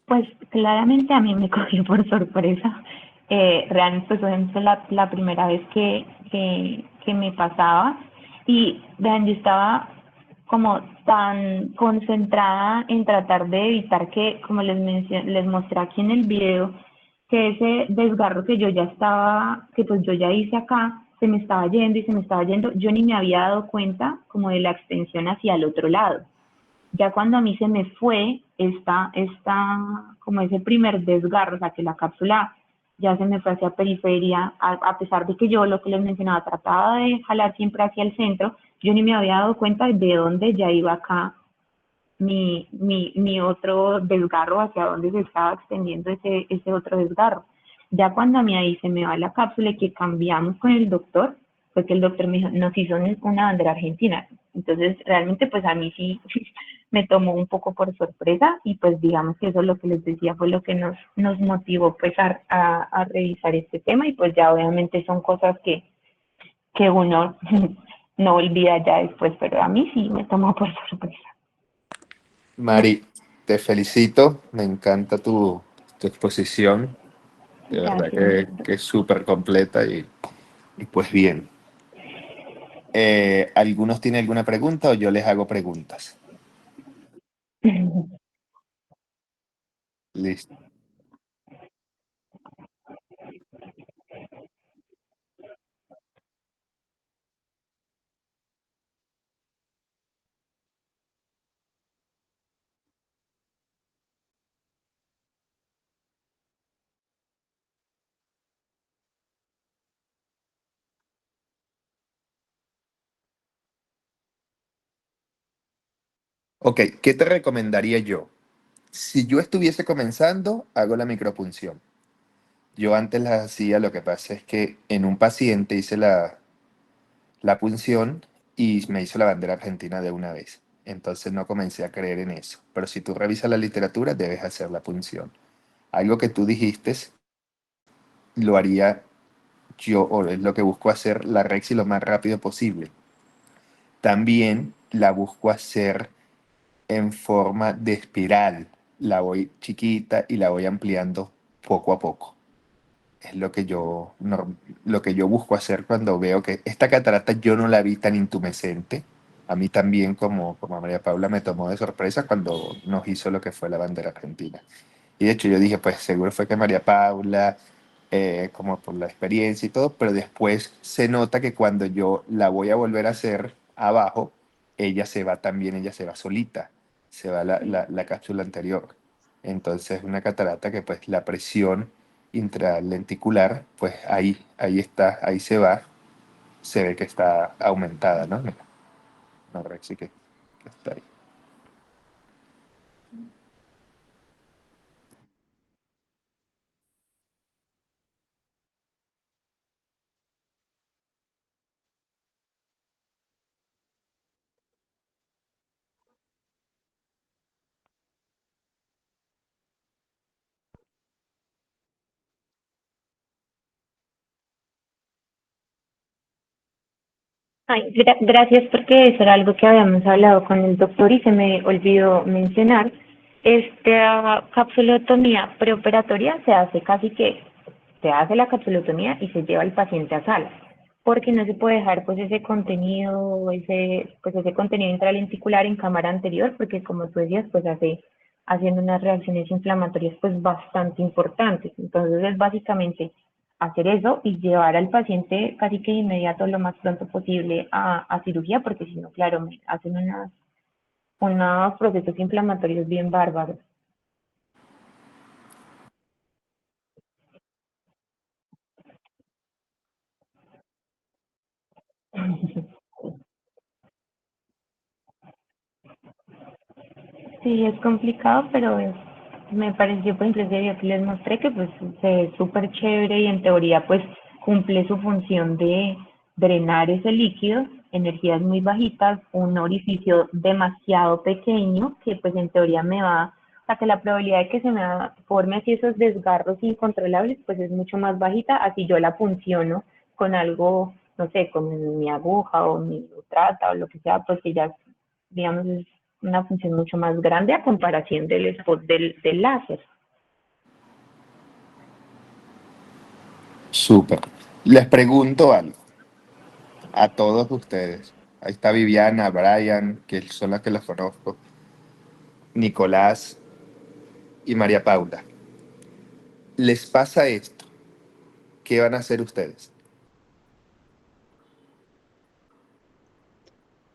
Pues claramente a mí me cogió por sorpresa. Realmente pues fue la primera vez que me pasaba, y vean, yo estaba como tan concentrada en tratar de evitar que, como les mostré aquí en el video, que ese desgarro que yo ya estaba, que pues yo ya hice acá, se me estaba yendo y se me estaba yendo. Yo ni me había dado cuenta como de la extensión hacia el otro lado. Ya cuando a mí se me fue como ese primer desgarro, o sea, que la cápsula ya se me fue hacia periferia, a pesar de que yo, lo que les mencionaba, trataba de jalar siempre hacia el centro, yo ni me había dado cuenta de dónde ya iba acá mi otro desgarro, hacia dónde se estaba extendiendo ese otro desgarro. Ya cuando a mí ahí se me va la cápsula y que cambiamos con el doctor, fue que el doctor me dijo, nos hizo una bandera argentina. Entonces, realmente, pues a mí sí me tomó un poco por sorpresa, y pues digamos que eso, lo que les decía, fue lo que nos motivó pues a revisar este tema, y pues ya obviamente son cosas que uno no olvida ya después, pero a mí sí me tomó por sorpresa. Mari, te felicito, me encanta tu exposición, de verdad Gracias. que es súper completa y pues bien. ¿Algunos tienen alguna pregunta o yo les hago preguntas? Listo. Ok, ¿qué te recomendaría yo? Si yo estuviese comenzando, hago la micropunción. Yo antes las hacía, lo que pasa es que en un paciente hice la punción y me hizo la bandera argentina de una vez. Entonces no comencé a creer en eso. Pero si tú revisas la literatura, debes hacer la punción. Algo que tú dijiste, lo haría yo, o es lo que busco hacer, la Rexy lo más rápido posible. También la busco hacer en forma de espiral. La voy chiquita y la voy ampliando poco a poco. Es lo que yo busco hacer cuando veo que esta catarata yo no la vi tan intumescente. A mí también, como a María Paula, me tomó de sorpresa cuando nos hizo lo que fue la bandera argentina. Y de hecho yo dije, pues seguro fue que María Paula, como por la experiencia y todo, pero después se nota que cuando yo la voy a volver a hacer abajo, ella se va también, ella se va solita, se va la cápsula anterior. Entonces una catarata que pues la presión intralenticular, pues ahí está, ahí se ve que está aumentada, ¿no? Mira, no, Rexy, que está ahí. Ay, gracias porque eso era algo que habíamos hablado con el doctor y se me olvidó mencionar. Esta capsulotomía preoperatoria se hace casi que se hace la capsulotomía y se lleva al paciente a sala, porque no se puede dejar pues ese contenido intralenticular en cámara anterior, porque como tú decías, pues haciendo unas reacciones inflamatorias pues bastante importantes. Entonces es básicamente hacer eso y llevar al paciente casi que de inmediato lo más pronto posible a cirugía, porque si no, claro, me hacen unos procesos inflamatorios bien bárbaros. Sí, es complicado, pero me pareció, por ejemplo, ese video que les mostré que pues se ve súper chévere y en teoría pues cumple su función de drenar ese líquido, energías muy bajitas, un orificio demasiado pequeño que pues en teoría o sea que la probabilidad de que se me forme así esos desgarros incontrolables pues es mucho más bajita, así yo la funciono con algo, no sé, con mi aguja o mi trata o lo que sea, pues que ya digamos es una función mucho más grande a comparación del spot del láser. Súper. Les pregunto algo a todos ustedes. Ahí está Viviana, Brian, que son las que los conozco, Nicolás y María Paula. ¿Les pasa esto? ¿Qué van a hacer ustedes?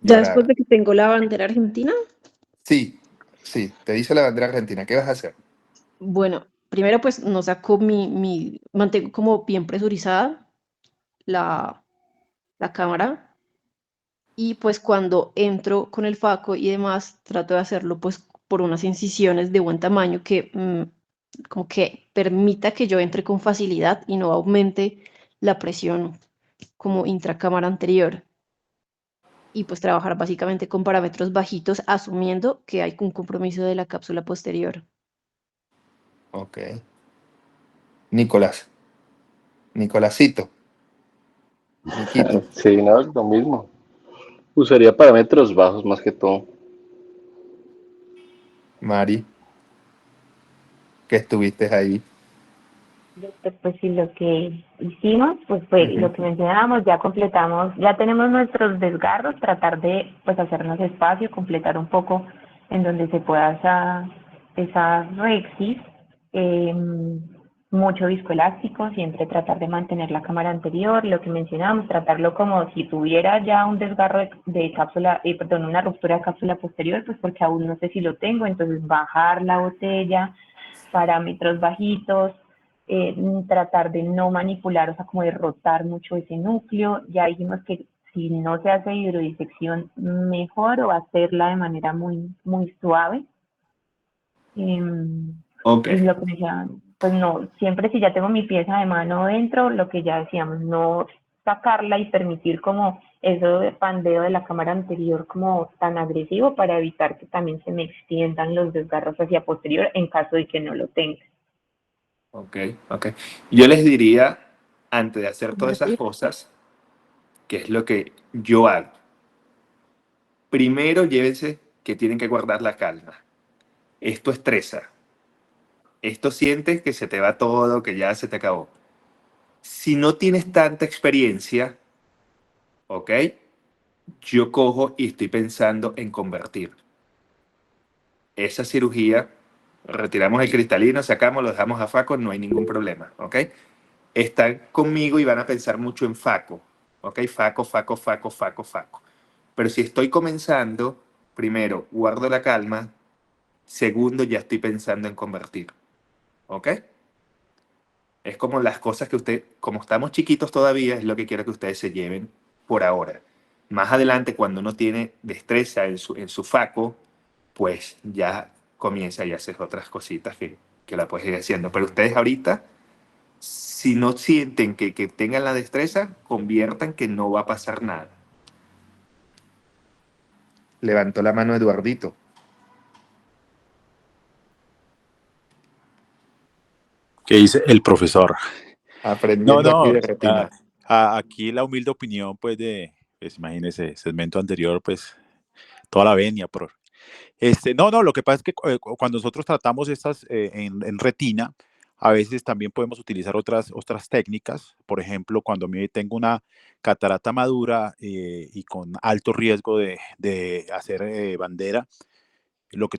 Ya después Llorar. de que tengo la bandera argentina, Sí, sí, te dice la bandera argentina. ¿Qué vas a hacer? bueno, primero pues no saco mantengo como bien presurizada la, la cámara y pues cuando entro con el faco y demás trato de hacerlo pues por unas incisiones de buen tamaño que como que permita que yo entre con facilidad y no aumente la presión como intracámara anterior. Y pues trabajar básicamente con parámetros bajitos, asumiendo que hay un compromiso de la cápsula posterior. Ok. Nicolás. Nicolásito. Niquito. Sí, no, es lo mismo. Usaría parámetros bajos más que todo. Mari, que estuviste ahí. Pues sí, lo que hicimos, pues fue lo Ujú. que mencionábamos, ya completamos, ya tenemos nuestros desgarros, tratar de pues hacernos espacio, completar un poco en donde se pueda esa rexis, mucho viscoelástico, siempre tratar de mantener la cámara anterior, lo que mencionábamos, tratarlo como si tuviera ya un desgarro de cápsula, perdón, una ruptura de cápsula posterior, pues porque aún no sé si lo tengo, entonces bajar la botella, parámetros bajitos, tratar de no manipular, o sea, como de rotar mucho ese núcleo. Ya dijimos que si no se hace hidrodisección, mejor o hacerla de manera muy suave. Ok, Y lo que decía, pues no, siempre si ya tengo mi pieza de mano dentro, lo que ya decíamos, no sacarla y permitir como eso de pandeo de la cámara anterior como tan agresivo para evitar que también se me extiendan los desgarros hacia posterior en caso de que no lo tenga. ok, ok. Yo les diría, antes de hacer todas esas Convertir. cosas, que es lo que yo hago. Primero, llévense que tienen que guardar la calma. Esto estresa. Esto sientes que se te va todo, que ya se te acabó. Si no tienes tanta experiencia, ¿ok? Yo cojo y estoy pensando en convertir esa cirugía, retiramos el cristalino, sacamos, lo dejamos a Faco, no hay ningún problema, ¿ok? Están conmigo y van a pensar mucho en Faco, ¿ok? Faco, Faco, Faco, Faco, Faco. Pero si estoy comenzando, primero, guardo la calma, segundo, ya estoy pensando en convertir, ¿ok? Es como las cosas que usted, como estamos chiquitos todavía, es lo que quiero que ustedes se lleven por ahora. Más adelante, cuando uno tiene destreza en su faco, pues ya comienza y haces otras cositas que la puedes ir haciendo. Pero ustedes ahorita, si no sienten que tengan la destreza, conviertan que no va a pasar nada. Levantó la mano Eduardito. ¿Qué dice el profesor? No, Aprendiendo aquí no, de retina. aquí la humilde opinión, pues, pues imagínese, segmento anterior, pues, toda la venia, no, lo que pasa es que cuando nosotros tratamos estas en retina, a veces también podemos utilizar otras técnicas. Por ejemplo, cuando me tengo una catarata madura y con alto riesgo de hacer bandera,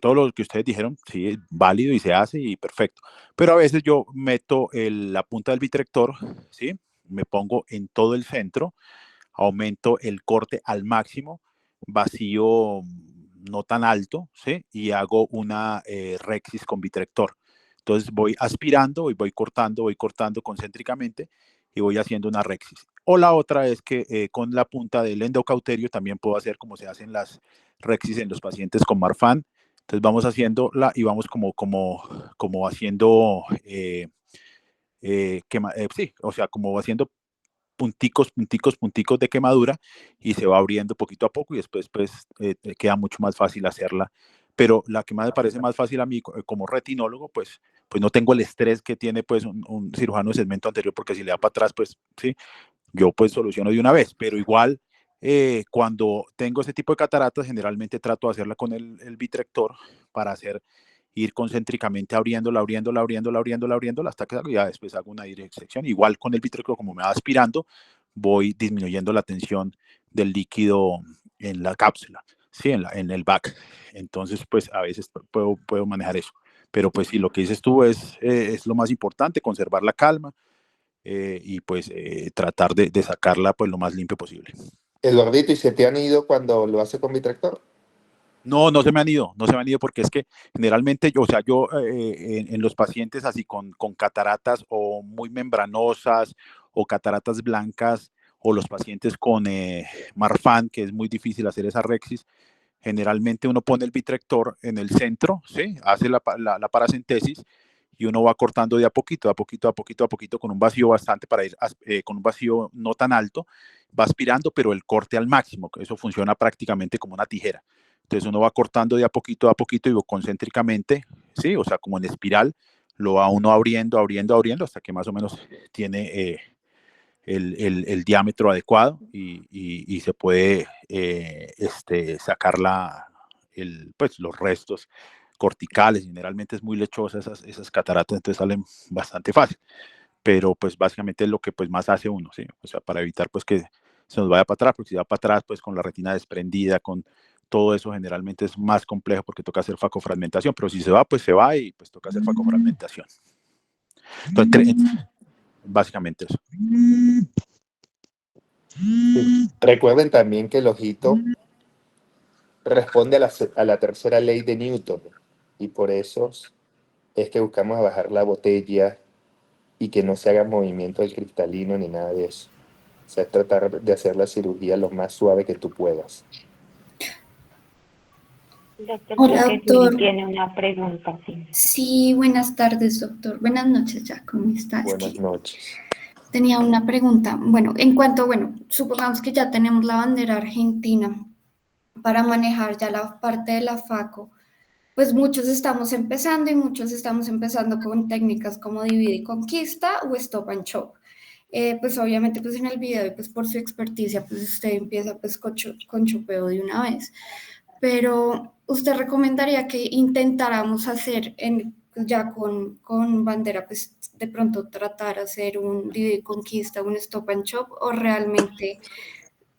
todo lo que ustedes dijeron, sí, es válido y se hace y perfecto. Pero a veces yo meto la punta del vitrector, ¿sí? Me pongo en todo el centro, aumento el corte al máximo, vacío no tan alto, ¿sí? Y hago una rexis con vitrector. Entonces voy aspirando y voy cortando concéntricamente y voy haciendo una rexis. O la otra es que con la punta del endocauterio también puedo hacer como se hacen las rexis en los pacientes con Marfan. Entonces vamos haciéndola y vamos como haciendo, sí, o sea, como haciendo punticos de quemadura y se va abriendo poquito a poco y después pues queda mucho más fácil hacerla. Pero la que más me parece más fácil a mí como retinólogo, pues no tengo el estrés que tiene pues un cirujano de segmento anterior, porque si le da para atrás, pues sí, yo pues soluciono de una vez, pero igual cuando tengo ese tipo de cataratas, generalmente trato de hacerla con el vitrector para ir concéntricamente abriéndola hasta que ya después hago una disección. Igual con el vitrector, como me va aspirando, voy disminuyendo la tensión del líquido en la cápsula, sí, en el back. Entonces, pues a veces puedo manejar eso. Pero pues sí, lo que dices tú es lo más importante, conservar la calma y pues tratar de sacarla pues lo más limpio posible. Eduardito, ¿y se te han ido cuando lo hace con mi tractor? No, no se me han ido porque es que generalmente yo, o sea, yo en los pacientes así con cataratas o muy membranosas o cataratas blancas o los pacientes con Marfan, que es muy difícil hacer esa rexis, generalmente uno pone el vitrector en el centro, ¿sí? Hace la paracentesis y uno va cortando de a poquito, con un vacío bastante para ir, con un vacío no tan alto, va aspirando, pero el corte al máximo, que eso funciona prácticamente como una tijera. Entonces uno va cortando de a poquito y concéntricamente, ¿sí? O sea, como en espiral, lo va uno abriendo hasta que más o menos tiene el diámetro adecuado y se puede sacar pues, los restos corticales. Generalmente es muy lechosa esas cataratas, entonces salen bastante fácil. Pero pues básicamente es lo que pues más hace uno, ¿sí? O sea, para evitar pues que se nos vaya para atrás, porque si va para atrás pues con la retina desprendida, con todo eso generalmente es más complejo porque toca hacer facofragmentación, pero si se va, pues se va y pues toca hacer facofragmentación. Entonces, básicamente eso. Sí. Recuerden también que el ojito responde a la tercera ley de Newton y por eso es que buscamos bajar la botella y que no se haga movimiento del cristalino ni nada de eso. O sea, es tratar de hacer la cirugía lo más suave que tú puedas. Doctor, Hola, creo que Juli doctor. tiene una pregunta, sí. Sí, buenas tardes, doctor. Buenas noches ya, ¿cómo está? Es Buenas que noches. tenía una pregunta. Bueno, supongamos que ya tenemos la bandera argentina para manejar ya la parte de la FACO, pues muchos estamos empezando y muchos estamos empezando con técnicas como divide y conquista o stop and shop. Pues obviamente pues en el video y pues por su experticia pues usted empieza pues con chopeo de una vez. Pero usted recomendaría que intentáramos hacer pues, ya con bandera, pues de pronto tratar de hacer un divide y conquista, un stop and shop, o realmente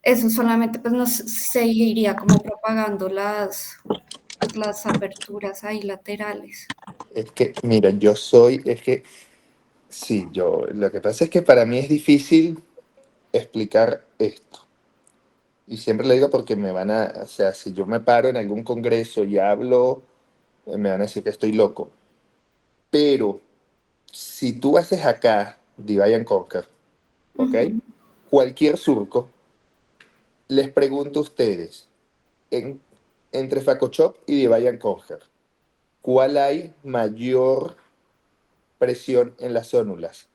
eso solamente pues nos seguiría como propagando pues, las aperturas ahí laterales. Es que, mira, sí, lo que pasa es que para mí es difícil explicar esto. Y siempre lo digo porque o sea, si yo me paro en algún congreso y hablo, me van a decir que estoy loco. Pero si tú haces acá Divide and Conquer, ¿ok? Ujú. Cualquier surco, les pregunto a ustedes, entre FacoChop y Divide and Conquer, ¿cuál hay mayor presión en las zónulas?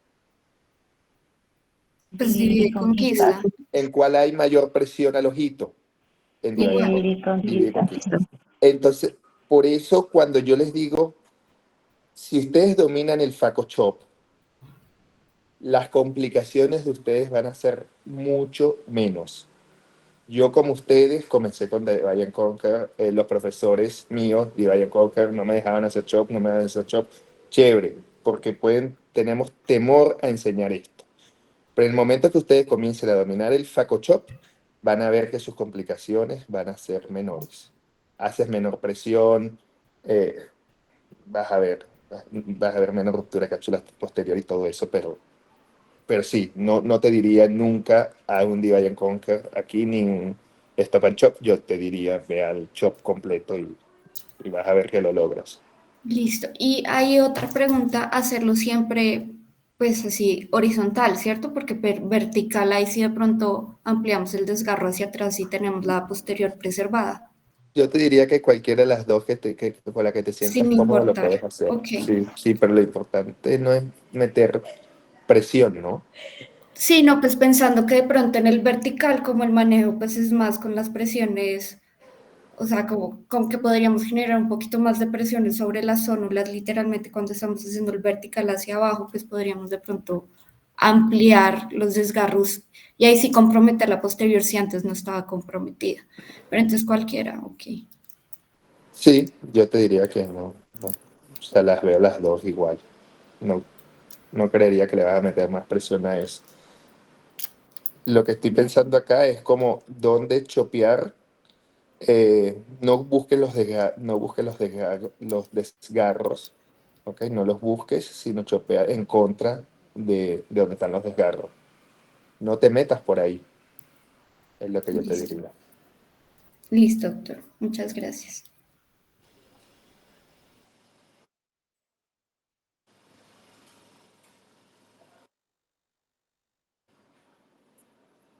Pues Divide divide y y conquista. conquista, ¿En cuál hay mayor presión al ojito? En Divide and igual. Divide y Conquer. Divide y conquista. Conquista. Entonces, por eso cuando yo les digo, si ustedes dominan el FacoChop, las complicaciones de ustedes van a ser mucho menos. Yo, como ustedes, comencé con Divide and Conquer. Los profesores míos, Divide and Conquer, no me dejaban hacer chop, no me dejaban hacer chop. Chévere, porque tenemos temor a enseñar esto. Pero en el momento que ustedes comiencen a dominar el FacoChop, van a ver que sus complicaciones van a ser menores. Haces menor presión, eh, vas a ver menos ruptura de cápsula posterior y todo eso, pero sí, no te diría nunca a un Divide and Conquer aquí ni un Stop and Shop. Yo te diría, ve al shop completo y vas a ver que lo logras. Listo. Y hay otra pregunta, hacerlo siempre, pues así, horizontal, ¿cierto? Porque vertical ahí sí de pronto ampliamos el desgarro hacia atrás y tenemos la posterior preservada, Yo te diría que cualquiera de las dos con la que te sientas sin cómodo lo importar. puedes hacer. Ok. Sí, sí, pero lo importante no es meter presión, ¿no? Sí, no, pues pensando que de pronto en el vertical, como el manejo, pues es más con las presiones, o sea, como que podríamos generar un poquito más de presiones sobre las zónulas, literalmente cuando estamos haciendo el vertical hacia abajo, pues podríamos de pronto ampliar los desgarros y ahí sí comprometer la posterior si antes no estaba comprometida. Pero entonces cualquiera, ok. Sí, yo te diría que no. O sea, las veo las dos igual. No, no creería que le vas a meter más presión a eso. Lo que estoy pensando acá es como dónde chopear. No busques no busques los desgarros, ¿ok? No los busques, sino chopea en contra de donde están los desgarros. No te metas por ahí, es lo que yo te Listo, diría. listo, doctor. Muchas gracias.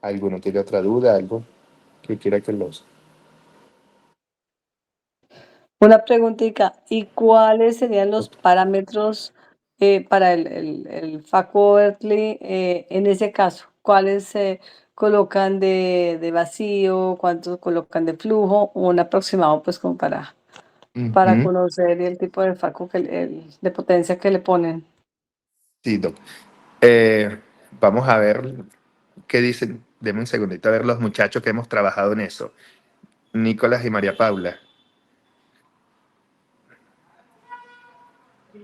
¿Alguno tiene otra duda? ¿Algo que quiera que los... Una preguntita, ¿y cuáles serían los parámetros para el Faco Earthly en ese caso? ¿Cuáles se colocan de vacío? ¿Cuántos colocan de flujo? Un aproximado, pues, como para Ujú. conocer el tipo de Faco, de potencia que le ponen. Sí, Doc. Vamos a ver qué dicen. Deme un segundito a ver los muchachos que hemos trabajado en eso. Nicolás y María Paula.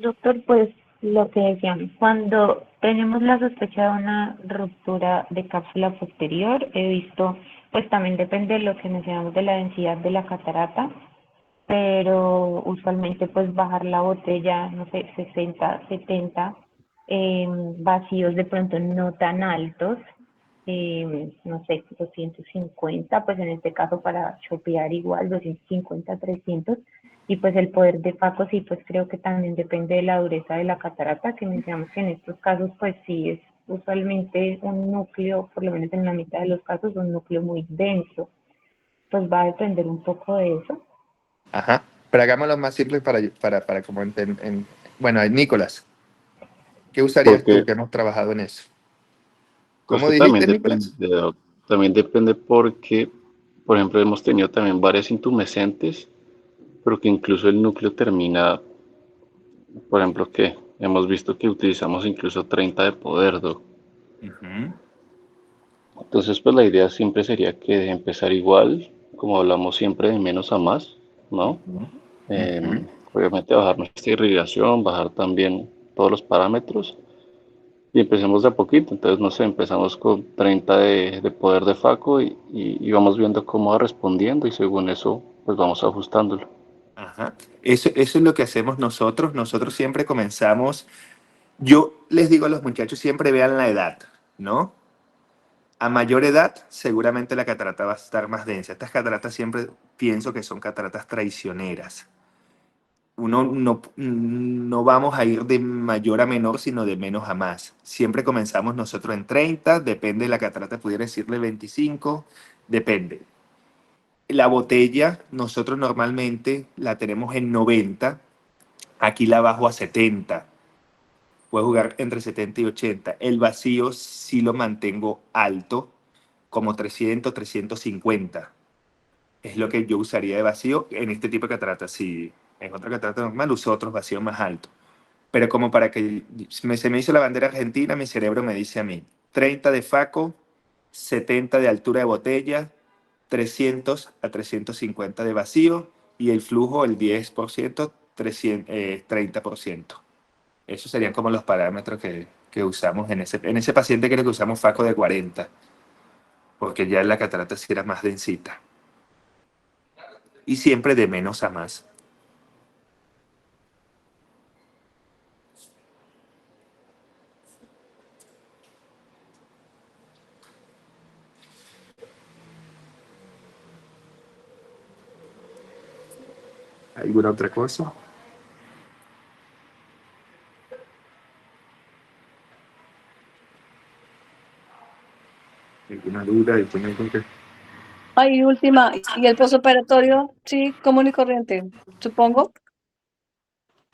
Doctor, pues lo que decíamos, cuando tenemos la sospecha de una ruptura de cápsula posterior, he visto, pues también depende de lo que mencionamos de la densidad de la catarata, pero usualmente pues bajar la botella, no sé, 60, 70, vacíos de pronto no tan altos, no sé, 250, pues en este caso para chopear igual, 250, 300, y pues el poder de Faco sí, pues creo que también depende de la dureza de la catarata, que mencionamos que en estos casos pues sí es usualmente un núcleo, por lo menos en la mitad de los casos, un núcleo muy denso, pues va a depender un poco de eso. Ajá. Pero hagámoslo más simple para como bueno, Nicolás, ¿qué usarías tú Porque que hemos trabajado en eso? pues ¿Cómo que también dijiste, depende, Nicolás? también depende porque, por ejemplo, hemos tenido también varias intumescentes, pero que incluso el núcleo termina, por ejemplo, que hemos visto que utilizamos incluso 30 de poder, Doc. Ujú, Entonces, pues la idea siempre sería que empezar igual, como hablamos siempre, de menos a más, ¿no? ujú, ujú. Obviamente bajar nuestra irrigación, bajar también todos los parámetros y empecemos de a poquito. Entonces, no sé, empezamos con 30 de poder de Faco y vamos viendo cómo va respondiendo y según eso, pues vamos ajustándolo. Ajá. Eso es lo que hacemos nosotros. Nosotros siempre comenzamos. Yo les digo a los muchachos, siempre vean la edad, ¿no? A mayor edad, seguramente la catarata va a estar más densa. Estas cataratas siempre pienso que son cataratas traicioneras. Uno no vamos a ir de mayor a menor, sino de menos a más. Siempre comenzamos nosotros en 30, depende de la catarata, pudiera decirle 25, depende. La botella, nosotros normalmente la tenemos en 90, aquí la bajo a 70. Puedo jugar entre 70 y 80. El vacío sí lo mantengo alto, como 300, 350. Es lo que yo usaría de vacío en este tipo de catarata. Si en otra catarata normal uso otros vacíos más altos. Pero como para que se me hizo la bandera argentina, mi cerebro me dice a mí, 30 de Faco, 70 de altura de botella, 300 a 350 de vacío y el flujo el 10%, 30%. Esos serían como los parámetros que usamos en ese paciente. Creo que usamos Faco de 40, porque ya la catarata sí era más densita. Y siempre de menos a más. ¿Alguna otra cosa? ¿Alguna duda? ¿Alguna cosa? Ay, última, ¿y el posoperatorio? Sí, común y corriente, supongo.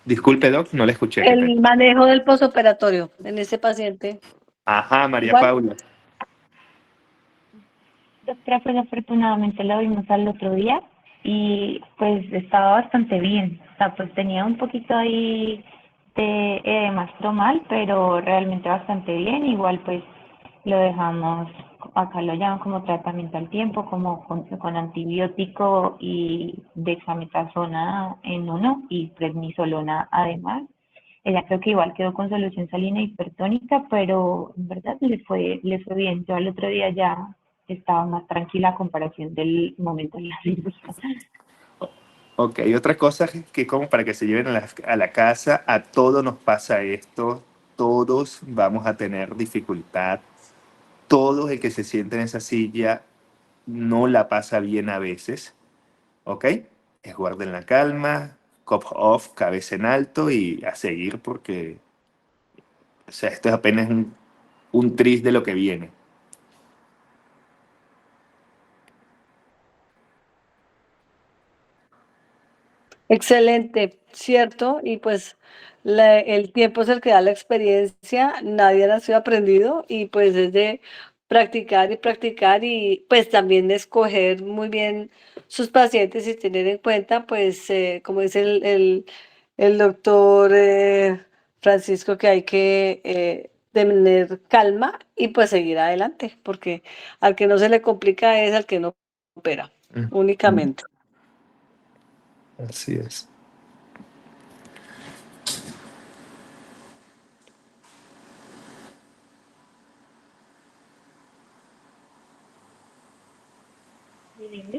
Disculpe, Doc, no le escuché, qué pena. El manejo del posoperatorio en ese paciente. Ajá, María Igual. Paula. Doctora, pues afortunadamente la vimos al otro día y pues estaba bastante bien. O sea, pues tenía un poquito ahí de edema estromal, pero realmente bastante bien. Igual pues lo dejamos, acá lo llaman como tratamiento al tiempo, como con antibiótico y dexametasona en uno y prednisolona además. Ella creo que igual quedó con solución salina hipertónica, pero en verdad le fue bien. Yo al otro día ya estaba más tranquila a comparación del momento en la cirugía. Ok, otra cosa que como para que se lleven a la casa, a todos nos pasa esto, todos vamos a tener dificultad, todos el que se siente en esa silla no la pasa bien a veces, ¿ok? Es guarden la calma, cop off, cabeza en alto y a seguir porque, o sea, esto es apenas un tris de lo que viene. Excelente, ¿cierto? Y pues el tiempo es el que da la experiencia, nadie ha nacido aprendido y pues es de practicar y pues también escoger muy bien sus pacientes y tener en cuenta pues como dice el doctor Francisco que hay que tener calma y pues seguir adelante, porque al que no se le complica es al que no opera, únicamente. Así es. Muy bien,